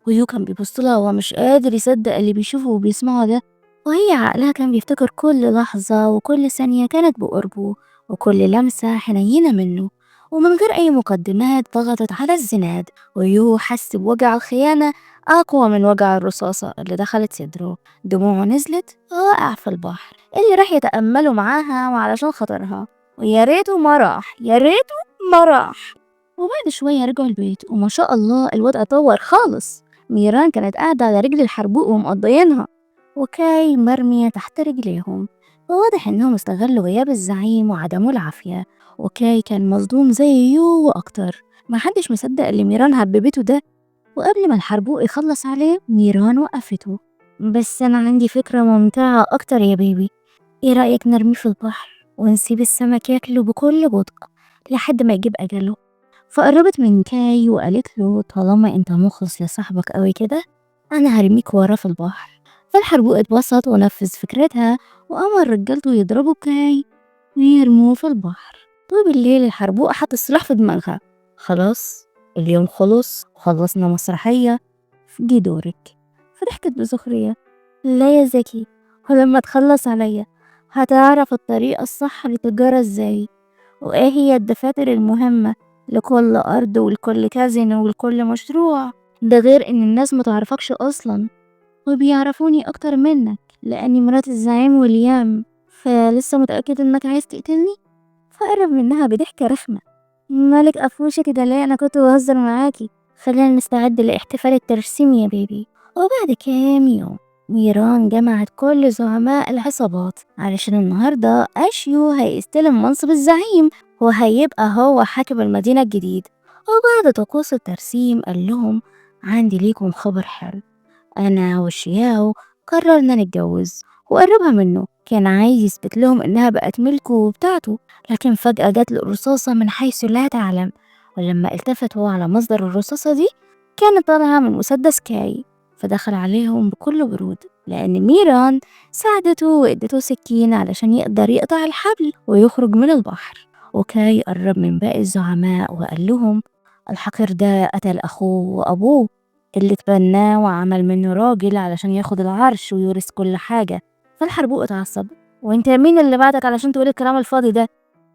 ويو كان بيبصلها وهو مش قادر يصدق اللي بيشوفه وبيسمعه ده، وهي عقلها كان بيفتكر كل لحظة وكل ثانية كانت بقربه، وكل لمسة حنينة منه. ومن غير أي مقدمات ضغطت على الزناد، ويو حس بوجع الخيانة أقوى من وجع الرصاصة اللي دخلت صدره. دموعه نزلت ووقع في البحر اللي راح يتأمله معاها وعلشان خاطرها. ويا ريته ما راح، يا ريته ما راح. وبعد شوية رجعوا البيت، وما شاء الله الوضع اتطور خالص. ميران كانت قاعدة على رجل الحربوق ومقضيينها، وكاي مرمية تحت رجليهم. وواضح إنهم استغلوا غياب الزعيم وعدموا العافية. وكاي كان مصدوم زي يو وأكتر، محدش مصدق اللي ميران هببته ده. وقبل ما الحربوق يخلص عليه ميران وقفته. بس أنا عندي فكرة ممتعة أكتر يا بيبي، إيه رأيك نرميه في البحر ونسيب السمك ياكله بكل بطء لحد ما يجيب أجله؟ فقربت من كاي وقالت له طالما انت مخلص لصاحبك قوي كده انا هرميك ورا في البحر. فالحربوق اتبسط ونفذ فكرتها، وامر رجالته يضربوا كاي ويرموه في البحر. طول الليل الحربوق حط السلاح في دماغها. خلاص اليوم خلص وخلصنا مسرحية، جه دورك. فضحكت بسخرية. لا يا زكي، ولما تخلص عليا هتعرف الطريقة الصح للتجارة ازاي، وايه هي الدفاتر المهمة لكل أرض ولكل كازينو ولكل مشروع. ده غير إن الناس متعرفكش أصلا، وبيعرفوني أكتر منك لأني مرات الزعيم وليام. فلسه متأكد إنك عايز تقتلني؟ فقرب منها بضحكة رخمة. مالك قفوشة كده ليه؟ أنا كنت بهزر معاكي، خلينا نستعد لاحتفال الترسيم يا بيبي. وبعد كام يوم ميران جمعت كل زعماء العصابات علشان النهاردة أشيو هيستلم منصب الزعيم، وهيبقى هو حاكم المدينة الجديد. وبعد طقوس الترسيم قال لهم عندي ليكم خبر حلو، أنا وشياو قررنا نتجوز. وقربها منه كان عايز يثبت لهم إنها بقت ملكه وبتاعته، لكن فجأة جات له الرصاصة من حيث لا تعلم. ولما التفت هو على مصدر الرصاصة دي كانت طالعة من مسدس كاي. فدخل عليهم بكل برود لأن ميران ساعدته وادته سكين علشان يقدر يقطع الحبل ويخرج من البحر. وكاي قرب من باقي الزعماء وقال لهم الحقير ده قتل أخوه وأبوه اللي اتبناه وعمل منه راجل علشان ياخد العرش ويورث كل حاجة. فالحربوق اتعصب. وانت مين اللي بعتك علشان تقول الكلام الفاضي ده؟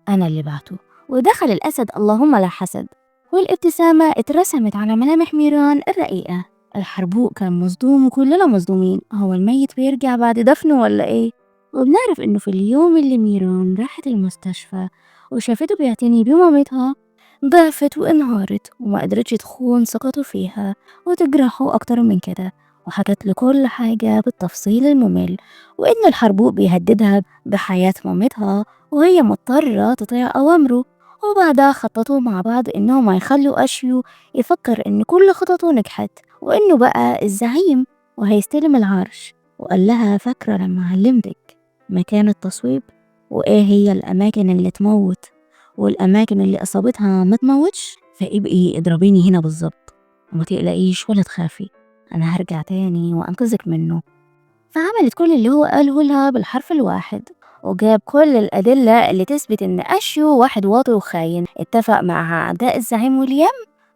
أنا اللي بعته. ودخل الأسد اللهم لا حسد، والابتسامة اترسمت على ملامح ميران الرقيقة. الحربوق كان مصدوم وكلنا مصدومين، هو الميت بيرجع بعد دفنه ولا ايه؟ وبنعرف انه في اليوم اللي ميران راحت المستشفى وشافته بيعتني بمامتها ضعفت وانهارت وما قدرتش تخون ثقته فيها وتجرحه اكتر من كده، وحكت له كل حاجة بالتفصيل الممل، وان الحربوق بيهددها بحياة مامتها وهي مضطرة تطيع اوامره. وبعدها خططوا مع بعض انهم هيخلوا اشيو يفكر ان كل خططه نجحت وإنه بقى الزعيم وهيستلم العرش. وقال لها فاكرة لما علمتك مكان التصويب وإيه هي الأماكن اللي تموت والأماكن اللي إصابتها ما تموتش، فابقي اضربيني هنا بالظبط وما تقلقيش ولا تخافي، أنا هرجع تاني وأنقذك منه. فعملت كل اللي هو قاله لها بالحرف الواحد، وجاب كل الأدلة اللي تثبت إن أشيو واحد واطي وخاين اتفق مع أعداء الزعيم ويليام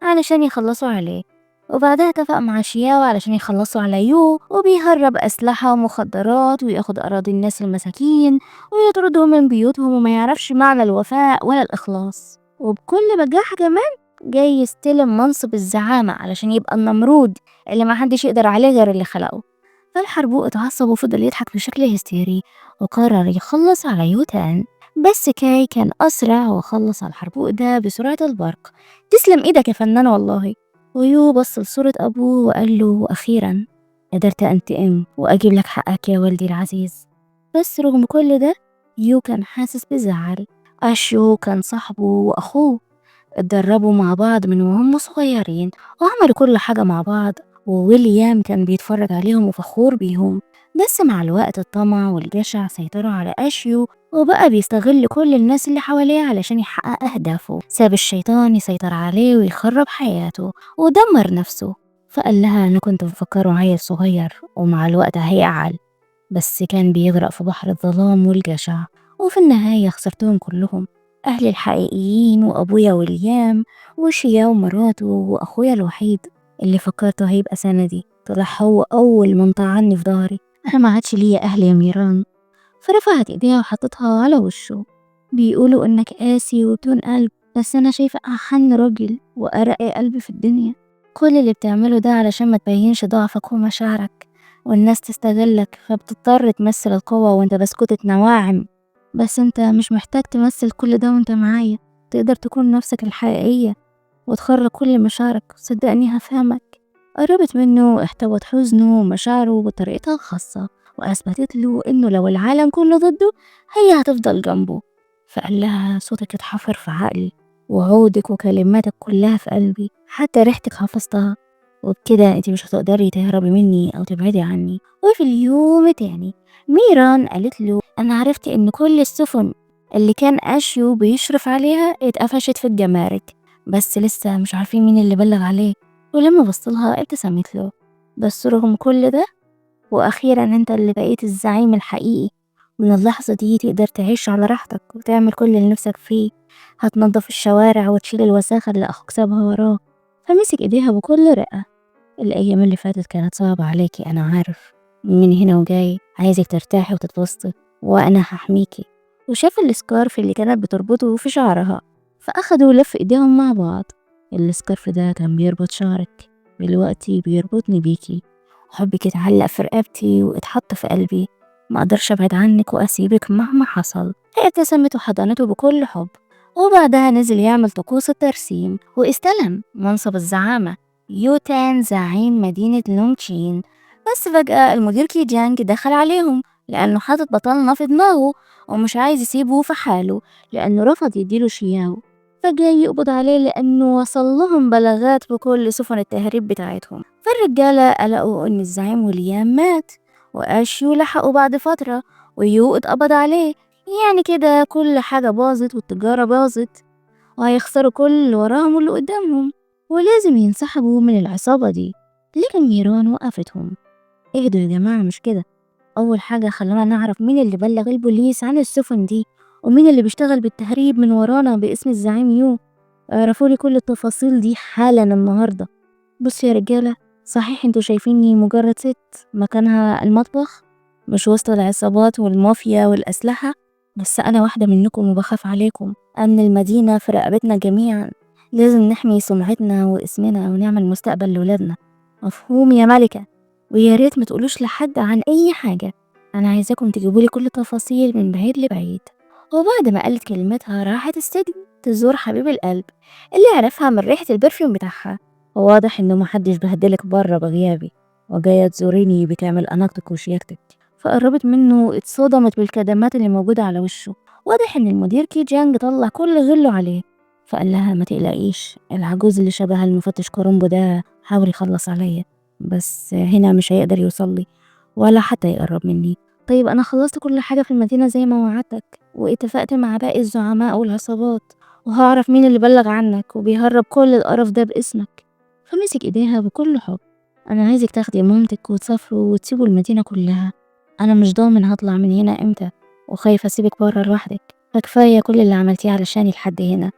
علشان يخلصوا عليه، وبعدها اتفق مع شياو علشان يخلصوا على يو، وبيهرب أسلحة ومخدرات وياخد أراضي الناس المساكين ويطردهم من بيوتهم وما يعرفش معنى الوفاء ولا الإخلاص. وبكل بجاحة كمان جاي يستلم منصب الزعامة علشان يبقى النمرود اللي محدش يقدر عليه غير اللي خلقه. فالحربوق اتعصب وفضل يضحك بشكل هستيري وقرر يخلص على يوتان، بس كاي كان أسرع وخلص على الحربوق ده بسرعة البرق. تسلم إيدك يا فنان والله. ويو بص لصورة أبوه وقال له أخيرا قدرت أنتقم وأجيب لك حقك يا والدي العزيز. بس رغم كل ده يو كان حاسس بزعل، أشيو كان صاحبه وأخوه، اتدربوا مع بعض من وهم صغيرين وعملوا كل حاجة مع بعض، وويليام كان بيتفرج عليهم وفخور بيهم. بس مع الوقت الطمع والجشع سيطروا على أشيو وبقى بيستغل كل الناس اللي حواليه علشان يحقق أهدافه، ساب الشيطان يسيطر عليه ويخرب حياته ودمر نفسه. فقال لها أنا كنت مفكره عيل صغير ومع الوقت هيعقل، بس كان بيغرق في بحر الظلام والجشع، وفي النهاية خسرتهم كلهم، أهلي الحقيقيين وأبويا ويليام وشيا ومراته وأخويا الوحيد اللي فكرته هيبقى سندي طلع هو أول من طعني في ظهري. أنا ما عادش ليا أهل يا ميران. فرفعت إيديها وحطتها على وشه. بيقولوا إنك قاسي وبدون قلب، بس أنا شايفة أحن راجل وأرق قلب في الدنيا. كل اللي بتعمله ده علشان ما تبينش ضعفك ومشاعرك والناس تستغلك، فبتضطر تمثل القوة وانت بسكوتة نواعم. بس انت مش محتاج تمثل كل ده وانت معايا، تقدر تكون نفسك الحقيقية وتخرج كل مشاعرك، صدقني هفهمك. قربت منه واحتوت حزنه ومشاعره بطريقتها الخاصة، وأثبتت له إنه لو العالم كله ضده هي هتفضل جنبه. فقال لها صوتك اتحفر في عقلي وعودك وكلماتك كلها في قلبي، حتى ريحتك حفظتها، وبكده انتي مش هتقدري تهربي مني أو تبعدي عني. وفي اليوم التاني ميران قالت له أنا عرفت إن كل السفن اللي كان أشيو بيشرف عليها اتقفشت في الجمارك، بس لسه مش عارفين مين اللي بلغ عليه. ولما بصلها ابتسمت له. بس رغم كل ده وأخيرا انت اللي بقيت الزعيم الحقيقي، من اللحظة دي تقدر تعيش على راحتك وتعمل كل اللي نفسك فيه، هتنظف الشوارع وتشيل الوساخة اللي أخوك سابها وراه. فمسك إيديها بكل رقة. الأيام اللي فاتت كانت صعبة عليكي أنا عارف، من هنا وجاي عايزك ترتاحي وتتبسطي وأنا هحميكي. وشاف السكارف اللي كانت بتربطه في شعرها، فأخدوا لف إيديهم مع بعض. السكارف ده كان بيربط شعرك، دلوقتي بيربطني بيكي، حبك اتعلق في رقبتي واتحط في قلبي، ما اقدرش ابعد عنك واسيبك مهما حصل. هي ابتسمت وحضنته بكل حب، وبعدها نزل يعمل طقوس الترسيم واستلم منصب الزعامة، يوتان زعيم مدينة لونغتشين. بس فجأة المدير كيجانج دخل عليهم لأنه حاطط بطلنا في دماغه ومش عايز يسيبه في حاله لأنه رفض يديله شياو، فجاي يقبض عليه لأنه وصل لهم بلاغات بكل سفن التهريب بتاعتهم. فالرجالة قلقوا إن الزعيم ويليام مات، وأشيو لحقوا بعد فترة، ويو اتقبض عليه. يعني كده كل حاجة باظت والتجارة باظت، وهيخسروا كل اللي وراهم واللي قدامهم، ولازم ينسحبوا من العصابة دي. لكن ميران وقفتهم. اهدوا يا جماعة، مش كده. أول حاجة خلونا نعرف مين اللي بلغ البوليس عن السفن دي ومين اللي بيشتغل بالتهريب من ورانا باسم الزعيم يو. اعرفولي كل التفاصيل دي حالا النهاردة. بصوا يا رجالة، صحيح انتوا شايفيني مجرد ست مكانها المطبخ مش وسط العصابات والمافيا والأسلحة، بس أنا واحدة منكم وبخاف عليكم. أمن المدينة في رقبتنا جميعا، لازم نحمي سمعتنا واسمنا ونعمل مستقبل لولادنا. مفهوم يا ملكة، ويا ريت ما تقولوش لحد عن أي حاجة، أنا عايزاكم تجيبولي كل التفاصيل من بعيد لبعيد. وبعد ما قالت كلمتها راحت السجن تزور حبيب القلب اللي عرفها من ريحة البرفيوم بتاعها. وواضح إنه محدش بهدلك بره بغيابي وجاية تزوريني بكامل أناقتك وشياكتك. فقربت منه اتصدمت بالكدمات اللي موجودة على وشه. واضح إن المدير كي جانج طلع كل غله عليه. فقال لها ما تقلقيش، العجوز اللي شبه المفتش كرومبو ده حاول يخلص عليا، بس هنا مش هيقدر يوصل لي ولا حتى يقرب مني. طيب أنا خلصت كل حاجة في المدينة زي ما وعدتك، واتفقت مع باقي الزعماء والعصابات، وهعرف مين اللي بلغ عنك وبيهرب كل القرف ده باسمك. فمسك ايديها بكل حب. أنا عايزك تاخدي مامتك وتسافروا وتسيبوا المدينة كلها، أنا مش ضامن هطلع من هنا امتى، وخايفة أسيبك برا لوحدك، فكفاية كل اللي عملتيه علشاني لحد هنا.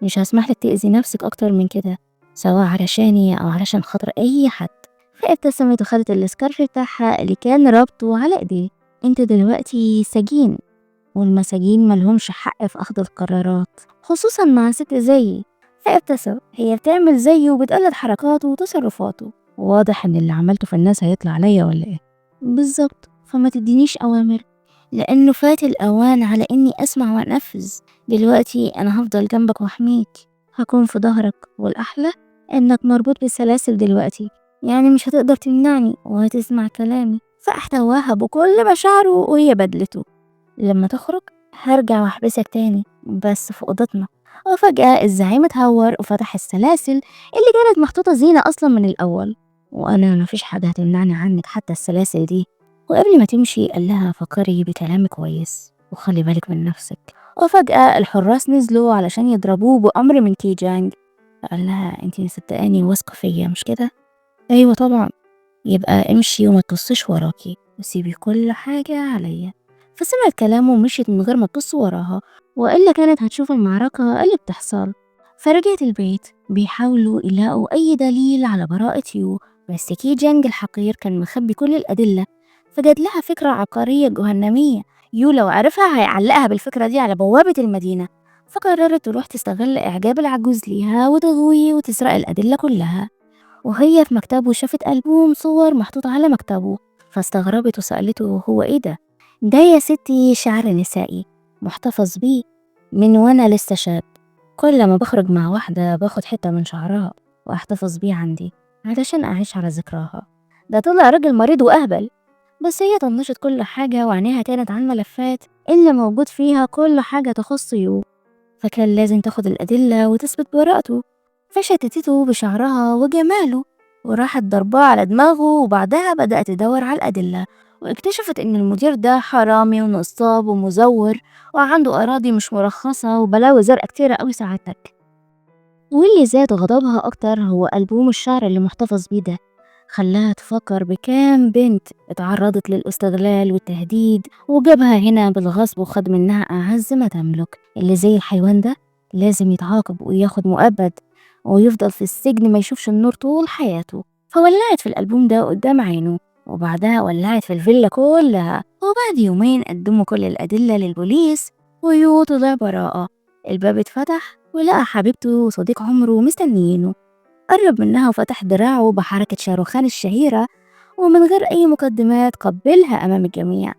مش هسمحلك تأذي نفسك أكتر من كده، سواء علشاني أو علشان خاطر أي حد. فابتسمت وخدت السكارف بتاعها اللي كان رابطه على ايديه. انت دلوقتي سجين، والمساجين ملهمش حق في أخذ القرارات، خصوصا مع ست زيي. فابتسم، هي بتعمل زيه وبتقلد حركاته وتصرفاته. واضح ان اللي عملته في الناس هيطلع عليا ولا ايه؟ بالظبط، فما تدينيش أوامر، لأنه فات الأوان على إني أسمع وأنفذ. دلوقتي أنا هفضل جنبك وأحميك، هكون في ظهرك، والأحلى إنك مربوط بالسلاسل دلوقتي، يعني مش هتقدر تمنعني وهتسمع كلامي. فاحتواها بكل مشاعره وهي بدلته. لما تخرج هرجع واحبسك تاني بس في أوضتنا. وفجأة الزعيم اتهور وفتح السلاسل اللي كانت محطوطة زينة أصلا من الأول. وأنا مفيش حاجة هتمنعني عنك حتى السلاسل دي. وقبل ما تمشي قال لها فكري بكلام كويس وخلي بالك من نفسك. وفجأة الحراس نزلوا علشان يضربوه بأمر من كي جانج. قال لها انتي مصدقاني واثقة فيا مش كده؟ ايوه طبعا. يبقى امشي وما تبصيش وراكي وسيبي كل حاجة عليا. فسمعت كلامه ومشيت من غير ما تبص وراها، وإلا كانت هتشوف المعركة اللي بتحصل. فرجعت البيت بيحاولوا يلاقوا أي دليل على براءة يو، بس كي جانج الحقير كان مخبي كل الأدلة. فجات لها فكرة عبقرية جهنمية، يو لو عرفها هيعلقها بالفكرة دي على بوابة المدينة. فقررت تروح تستغل إعجاب العجوز ليها وتغويه وتسرق الأدلة كلها. وهي في مكتبه شافت ألبوم صور محطوط على مكتبه، فاستغربت وسألته هو ايه ده؟ ده يا ستي شعر نسائي محتفظ بيه من وانا لسه شاب، كل ما بخرج مع واحدة باخد حتة من شعرها واحتفظ بيه عندي علشان أعيش على ذكراها. ده طلع راجل مريض وأهبل. بس هي طنشت كل حاجة وعينيها كانت على الملفات اللي موجود فيها كل حاجة تخص يو، فكان لازم تاخد الأدلة وتثبت براءته. فشتتته بشعرها وجماله وراحت ضرباه على دماغه، وبعدها بدأت تدور على الأدلة واكتشفت إن المدير ده حرامي ونصاب ومزور وعنده أراضي مش مرخصة وبلاوي زرقاء كتيرة أوي سعادتك. واللي زاد غضبها أكتر هو ألبوم الشعر اللي محتفظ بيه ده، خلاها تفكر بكام بنت اتعرضت للاستغلال والتهديد وجابها هنا بالغصب وخد منها أعز ما تملك. اللي زي الحيوان ده لازم يتعاقب وياخد مؤبد ويفضل في السجن ما يشوفش النور طول حياته. فولعت في الألبوم ده قدام عينه، وبعدها ولعت في الفيلا كلها. وبعد يومين قدموا كل الأدلة للبوليس ويو طلع براءة. الباب اتفتح ولقى حبيبته وصديق عمره مستنيينه. قرب منها وفتح دراعه بحركة شاروخان الشهيرة، ومن غير أي مقدمات قبلها أمام الجميع،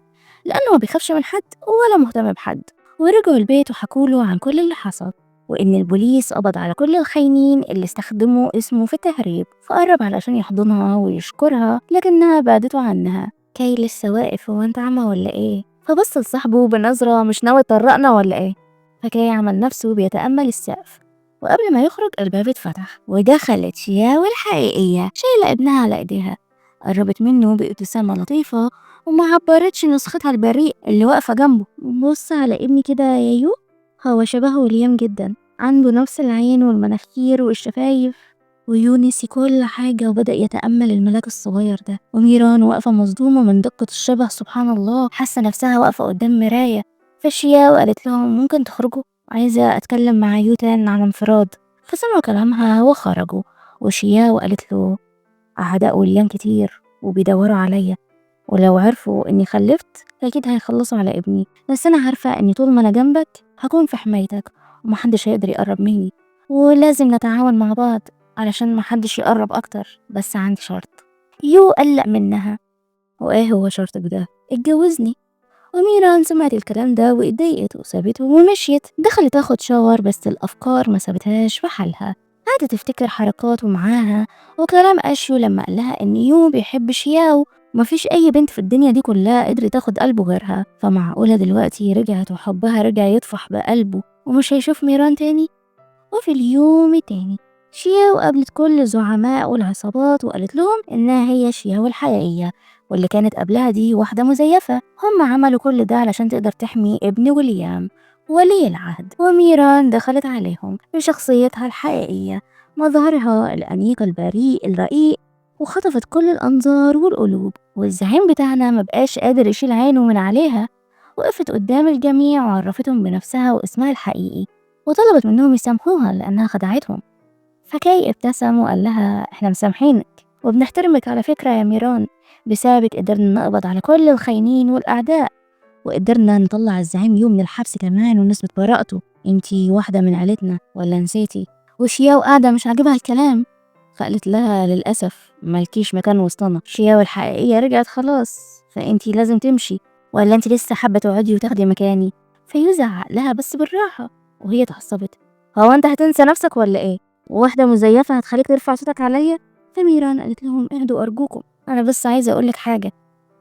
لأنه ما بيخافش من حد ولا مهتم بحد. ورجعوا البيت وحكوله عن كل اللي حصل، وإن البوليس قبض على كل الخاينين اللي استخدموا اسمه في التهريب. فقرب علشان يحضنها ويشكرها، لكنها بعدته عنها. كاي لسه واقف، هو انت عمى ولا ايه؟ فبص لصاحبه بنظرة مش ناوي تطرقنا ولا ايه؟ فكاي عمل نفسه بيتأمل السقف. وقبل ما يخرج الباب اتفتح ودخلت شياو الحقيقية شايلة ابنها على ايديها. قربت منه بابتسامة لطيفة وما عبرتش نسختها البريء اللي واقفة جنبه. بص على ابني كده يا يو، هو شبهه وليام جدا، عنده نفس العين والمناخير والشفايف. ويو نسي كل حاجة وبدأ يتأمل الملاك الصغير ده. وميران واقفة مصدومة من دقة الشبه، سبحان الله، حاسة نفسها واقفة قدام مراية. فشياو قالت لهم ممكن تخرجوا، عايزة أتكلم مع يوتان عن انفراد. فسمعوا كلامها وخرجوا. وشياو قالت له أعداء وليان كتير وبيدوروا عليا، ولو عرفوا إني خلفت أكيد هيخلصوا على ابني، بس أنا عارفة إني طول ما أنا جنبك هكون في حمايتك ومحدش هيقدر يقرب مني، ولازم نتعاون مع بعض علشان محدش يقرب أكتر، بس عندي شرط. يو قلق منها. وإيه هو شرطك ده؟ اتجوزني. وميران سمعت الكلام ده واتضايقت وسابته ومشيت. دخلت تاخد شاور بس الأفكار ما سابتهاش في حالها. قعدت تفتكر حركاته معاها وكلام أشيو لما قالها إن يو بيحب شياو. مفيش أي بنت في الدنيا دي كلها قدرت تاخد قلبه غيرها، فمعقولة دلوقتي رجعت وحبها رجع يطفح بقلبه ومش هيشوف ميران تاني؟ وفي اليوم التاني شياو قابلت كل الزعماء والعصابات وقالت لهم إنها هي شياو الحقيقية، واللي كانت قبلها دي واحدة مزيفة. هم عملوا كل ده علشان تقدر تحمي ابن ويليام ولي العهد. وميران دخلت عليهم بشخصيتها الحقيقية، مظهرها الأنيق البريء الرقيق، وخطفت كل الأنظار والقلوب. والزعيم بتاعنا مبقاش قادر يشيل عينه من عليها. وقفت قدام الجميع وعرفتهم بنفسها واسمها الحقيقي، وطلبت منهم يسامحوها لأنها خدعتهم. فكاي ابتسم وقال لها احنا مسامحينك وبنحترمك على فكرة يا ميران، بسببك قدرنا نقبض على كل الخاينين والأعداء، وقدرنا نطلع الزعيم يوم من الحبس كمان ونثبت براءته. انتي واحدة من عيلتنا ولا نسيتي؟ وشياو قاعدة مش عاجبها الكلام، فقالت لها للأسف مالكيش مكان وسطنا، شياو الحقيقية رجعت خلاص، فانتي لازم تمشي، ولا انتي لسه حابة تقعدي وتاخدي مكاني؟ فيزعق لها بس بالراحة، وهي اتعصبت. هو انت هتنسى نفسك ولا ايه؟ واحدة مزيفة هتخليك ترفع صوتك عليا؟ فميران قالت لهم اهدوا أرجوكم، أنا بس عايزة أقولك حاجة،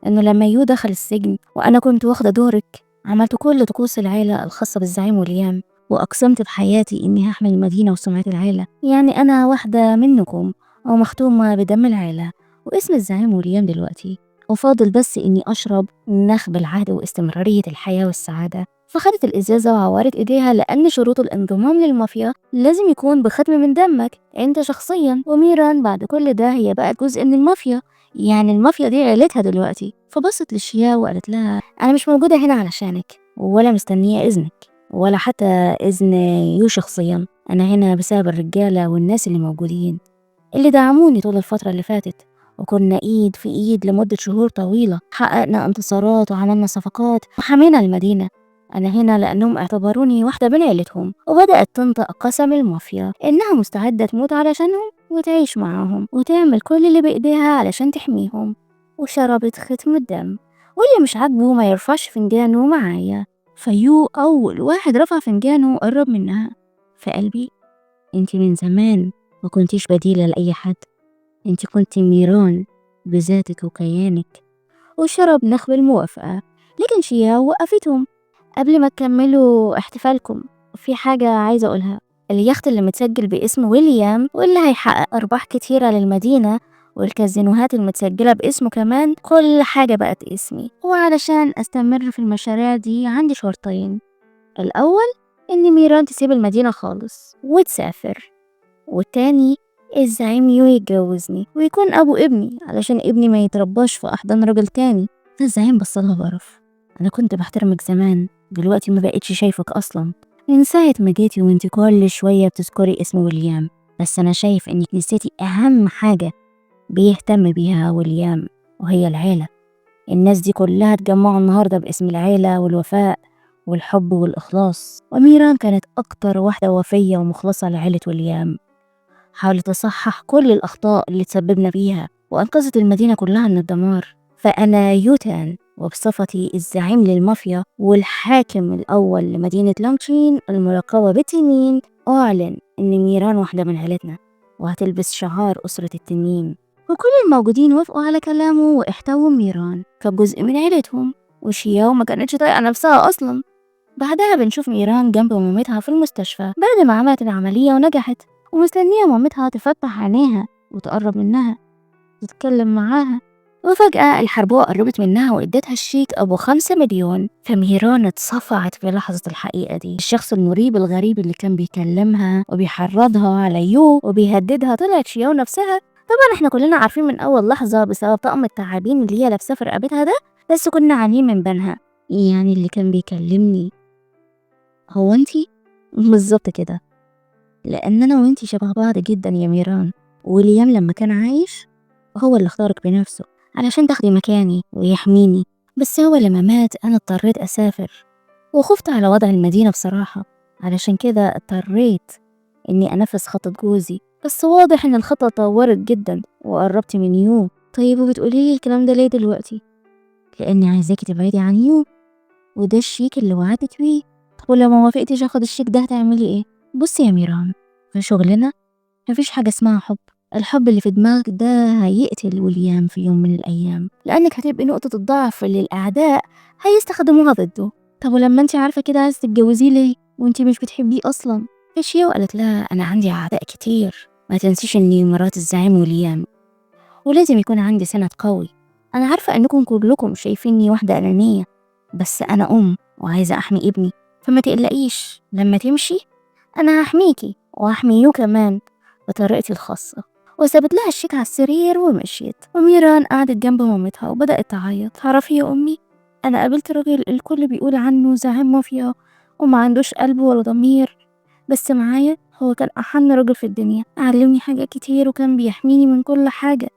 إنه لما يو دخل السجن وأنا كنت واخدة دورك، عملت كل طقوس العيلة الخاصة بالزعيم وليام، وأقسمت بحياتي إني هحمي المدينة وسمعة العيلة، يعني أنا واحدة منكم أو مختومة بدم العيلة واسم الزعيم وليام دلوقتي، وفاضل بس إني أشرب نخب العهد واستمرارية الحياة والسعادة. فخدت الإزازة وعورت إيديها لأن شروط الانضمام للمافيا لازم يكون بختم من دمك أنت شخصيا. وميران بعد كل ده هي بقت جزء من المافيا، يعني المافيا دي عيلتها دلوقتي. فبصت لشيا وقالت لها أنا مش موجودة هنا علشانك ولا مستنية إذنك ولا حتى إذن يو شخصيا، أنا هنا بسبب الرجالة والناس اللي موجودين اللي دعموني طول الفترة اللي فاتت، وكنا إيد في إيد لمدة شهور طويلة، حققنا انتصارات وعملنا صفقات وحمينا المدينة. أنا هنا لأنهم اعتبروني واحدة من عيلتهم، وبدأت تنطق قسم المافيا إنها مستعدة تموت علشانهم وتعيش معاهم وتعمل كل اللي بإيديها علشان تحميهم. وشربت ختم الدم، واللي مش عاجبه ما يرفعش فنجانه معايا. فيو أول واحد رفع فنجانه وقرب منها. في قلبي انتي من زمان ما كنتيش بديلة لأي حد، انتي كنتي ميران بذاتك وكيانك. وشرب نخب الموافقة، لكن شيا وقفتهم. قبل ما تكملوا احتفالكم في حاجة عايزة أقولها، اليخت اللي متسجل باسم ويليام واللي هيحقق أرباح كتيرة للمدينة والكازينوهات المتسجلة باسمه كمان، كل حاجة بقت اسمي. وعلشان أستمر في المشاريع دي عندي شرطين، الأول إن ميران تسيب المدينة خالص وتسافر، والتاني الزعيم يو يتجوزني ويكون أبو ابني علشان ابني ما يترباش في أحضان راجل تاني. فالزعيم بصلها بقرف، أنا كنت بحترمك زمان، دلوقتي ما بقتش شايفك أصلا، من ساعة ما جيتي وانت كل شوية بتذكري اسم ويليام، بس أنا شايف إنك نسيتي أهم حاجة بيهتم بيها ويليام، وهي العيلة. الناس دي كلها اتجمعوا النهاردة باسم العيلة والوفاء والحب والإخلاص، وميران كانت أكتر واحدة وفية ومخلصة لعيلة ويليام. حاولت تصحح كل الأخطاء اللي تسببنا بيها وأنقذت المدينة كلها من الدمار. فأنا يوتان وبصفتي الزعيم للمافيا والحاكم الأول لمدينة لونغشين الملقبة بالتنين، أعلن إن ميران واحدة من عيلتنا وهتلبس شعار أسرة التنين. وكل الموجودين وافقوا على كلامه واحتووا ميران كجزء من عيلتهم. وشياو ما كانتش طايقة نفسها أصلا. بعدها بنشوف ميران جنب مامتها في المستشفى بعد ما عملت العملية ونجحت، ومستنية مامتها تفتح عينيها وتقرب منها تتكلم معاها. وفجأة الحربوة قربت منها وادتها الشيك أبو 5 مليون. فميران اتصفعت في لحظة الحقيقة دي. الشخص المريب الغريب اللي كان بيكلمها وبيحرضها على يو وبيهددها طلعت شياو نفسها. طبعا احنا كلنا عارفين من أول لحظة بسبب طقم التعابين اللي هي لابساه في رقبتها ده، بس كنا عانين من بينها. يعني اللي كان بيكلمني هو انتي؟ بالظبط كده، لأن أنا وإنتي شبه بعض جدا يا ميران. وليام لما كان عايش هو اللي اختارك بنفسه علشان تاخدي مكاني ويحميني، بس هو لما مات أنا اضطريت أسافر وخفت على وضع المدينة بصراحة، علشان كده اضطريت إني أنفذ خطة جوزي بس واضح إن الخطة طورت جدا وقربتي من يو. طيب وبتقولي الكلام ده ليه دلوقتي؟ لأني عايزاكي تبعدي عن يو، وده الشيك اللي وعدت بيه. طب ولو ما وافقتيش اخد الشيك ده هتعملي ايه؟ بصي يا ميران، في شغلنا مفيش حاجة اسمها حب. الحب اللي في دماغك ده هيقتل ويليام في يوم من الأيام، لأنك هتبقي نقطة الضعف اللي الأعداء هيستخدموها ضده. طب ولما انت عارفة كده عايزة تتجوزيه ليه وانت مش بتحبيه أصلا؟ فشيو قالت لها أنا عندي أعداء كتير، ما تنسيش إني مرات الزعيم ويليام، ولازم يكون عندي سند قوي. أنا عارفة إنكم كلكم شايفيني واحدة أنانية، بس أنا وعايزة أحمي ابني، فما تقلقيش لما تمشي أنا هحميكي وهحمي يو كمان بطريقتي الخاصة. وسابت لها الشيك على السرير ومشيت. وميران قعدت جنب مامتها وبدأت تعيط. تعرفي يا أمي، أنا قابلت راجل الكل بيقول عنه زعيم مافيا وما عندوش قلب ولا ضمير، بس معايا هو كان أحن راجل في الدنيا، علمني حاجات كتير وكان بيحميني من كل حاجة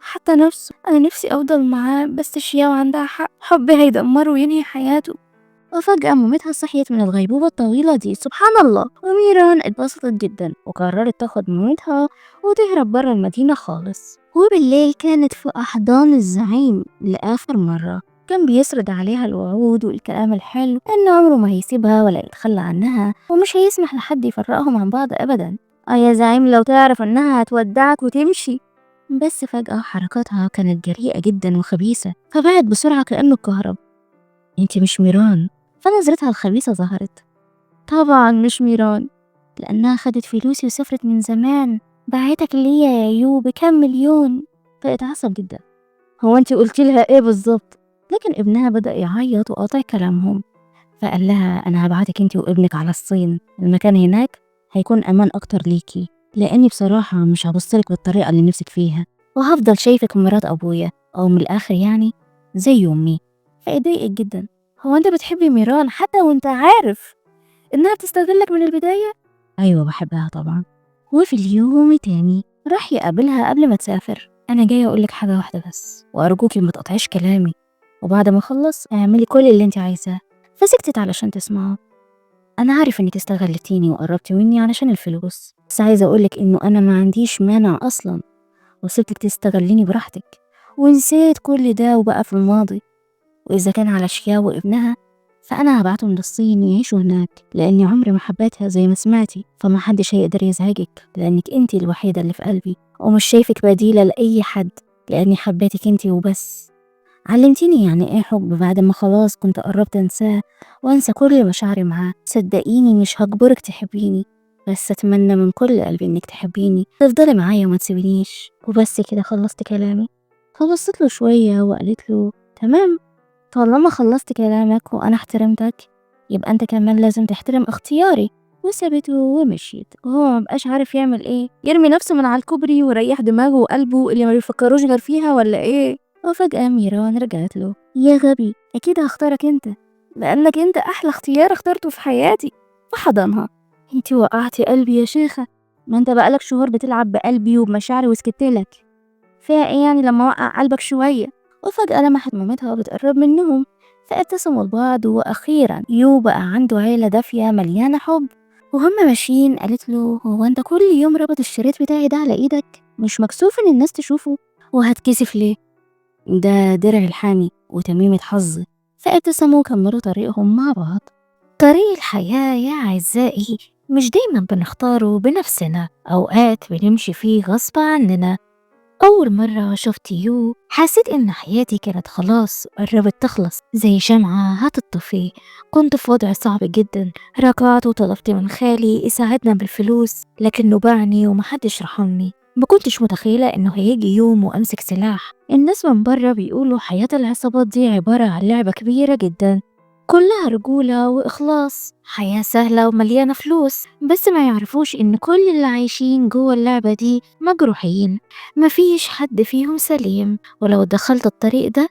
حتى نفسه. أنا نفسي أفضل معاه، بس شياو عندها حق، حبي هيدمره وينهي حياته. وفجأة مامتها صحيت من الغيبوبة الطويلة دي، سبحان الله. وميران اتبسطت جدا وقررت تاخد مامتها وتهرب برا المدينة خالص. وبالليل كانت في أحضان الزعيم لآخر مرة. كان بيسرد عليها الوعود والكلام الحلو إنه عمره ما هيسيبها ولا يتخلى عنها ومش هيسمح لحد يفرقهم عن بعض أبدا. يا زعيم لو تعرف إنها هتودعك وتمشي. بس فجأة حركاتها كانت جريئة جدا وخبيثة، فبعد بسرعة كأنه الكهرب. انتي مش ميران. فنظرتها الخبيثة ظهرت. طبعا مش ميران، لأنها خدت فلوسي وسافرت من زمان، باعتك ليا يا يو بكام مليون. فاتعصب جدا. هو انتي قلتي لها ايه بالظبط؟ لكن ابنها بدأ يعيط وقاطع كلامهم، فقال لها انا هبعتك انتي وابنك على الصين، المكان هناك هيكون امان اكتر ليكي، لاني بصراحة مش هبصلك بالطريقة اللي نفسك فيها، وهفضل شايفك مرات ابويا، او من الاخر يعني زي امي. فاتضايقت جدا. هو انت بتحبي ميران حتى وانت عارف انها بتستغلك من البداية؟ ايوه بحبها طبعا. وفي اليوم تاني راح يقابلها قبل ما تسافر. انا جايه اقولك حاجه واحده بس، وارجوكي ما تقطعيش كلامي، وبعد ما اخلص اعملي كل اللي انت عايزاه. فسكتت علشان تسمعه. انا عارف انك استغلتيني وقربتي مني علشان الفلوس، بس عايزه اقولك انه انا ما عنديش مانع اصلا، وسبتك تستغليني براحتك ونسيت كل ده وبقى في الماضي. واذا كان على شيا وابنها فانا هبعتهم للصين يعيشوا هناك، لاني عمري ما حبيتها زي ما سمعتي، فما حدش هيقدر يزعجك لانك انتي الوحيده اللي في قلبي، ومش شايفك بديله لاي حد، لاني حبيتك انتي وبس. علمتيني يعني ايه حب بعد ما خلاص كنت قربت انساه وانسى كل مشاعري معاه. صدقيني مش هجبرك تحبيني، بس اتمنى من كل قلبي انك تحبيني، تفضلي معايا وما تسيبنيش. وبس كده خلصت كلامي. فبصت له شويه وقالت له تمام، طالما خلصت كلامك وانا احترمتك يبقى انت كمان لازم تحترم اختياري. وسابته ومشيت، وهو مبقاش عارف يعمل ايه، يرمي نفسه من على الكوبري ويريح دماغه وقلبه اللي ما بيفكروش غير فيها ولا ايه. وفجأة ميران رجعت له. يا غبي، اكيد هختارك انت، لانك انت احلى اختيار اخترته في حياتي. فحضنها. انتي وقعتي قلبي يا شيخة. ما انت بقالك شهور بتلعب بقلبي وبمشاعري وسكتلك، فيها ايه يعني لما وقع قلبك شوية؟ وفجأة لمحت مامتها بتقرب منهم، فابتسموا لبعض. وأخيرا يو بقى عنده عيلة دافية مليانة حب. وهم ماشيين قالت له هو انت كل يوم رابط الشريط بتاعي ده على ايدك؟ مش مكسوف ان الناس تشوفه؟ وهتكسف ليه؟ ده درع الحامي وتميمة حظي. فابتسموا وكملوا طريقهم مع بعض. طريق الحياة يا أعزائي مش دايما بنختاره بنفسنا، أوقات بنمشي فيه غصب عننا. أول مرة شفت يو حسيت إن حياتي كانت خلاص قربت تخلص زي شمعة هتطفي. كنت في وضع صعب جدا، رجعت وطلبت من خالي يساعدنا بالفلوس، لكنه باعني ومحدش رحمني. ما كنتش متخيلة إنه هيجي يوم وأمسك سلاح. الناس من بره بيقولوا حياة العصابات دي عبارة عن لعبة كبيرة جدا، كلها رجولة وإخلاص، حياة سهلة ومليانة فلوس، بس ما يعرفوش إن كل اللي عايشين جوه اللعبة دي مجروحين، مفيش حد فيهم سليم. ولو دخلت الطريق ده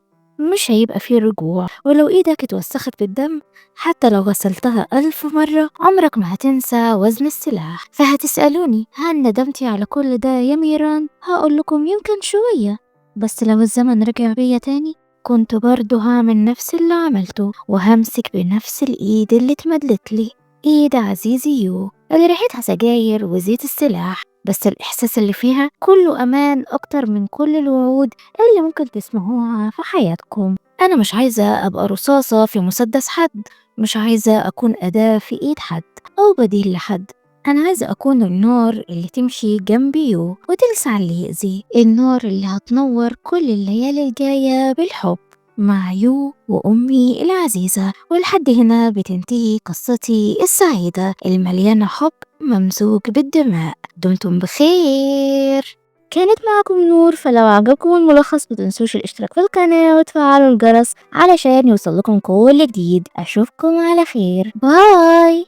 مش هيبقى فيه رجوع، ولو ايدك اتوسخت بالدم حتى لو غسلتها 1000 مرة عمرك ما هتنسى وزن السلاح. فهتسألوني هل ندمتي على كل ده يا ميران؟ هقول لكم يمكن شوية، بس لو الزمن رجع بيا تاني كنت برضو هعمل نفس اللي عملته، وهمسك بنفس الإيد اللي اتمدلت لي، إيد عزيزي يو اللي ريحتها سجاير وزيت السلاح. بس الإحساس اللي فيها كله أمان أكتر من كل الوعود اللي ممكن تسمعوها في حياتكم. أنا مش عايزة أبقى رصاصة في مسدس حد، مش عايزة أكون أداة في إيد حد أو بديل لحد. أنا عايزة أكون النار اللي تمشي جنبي وتلسع اللي يأذي، النار اللي هتنور كل الليالي الجاية بالحب مع وأمي العزيزة. ولحد هنا بتنتهي قصتي السعيدة المليانة حب ممزوج بالدماء. دمتم بخير. كانت معكم نور. فلو عجبكم الملخص متنسوش الاشتراك في القناة وتفعلوا الجرس علشان يوصلكم كل جديد. أشوفكم على خير. باي.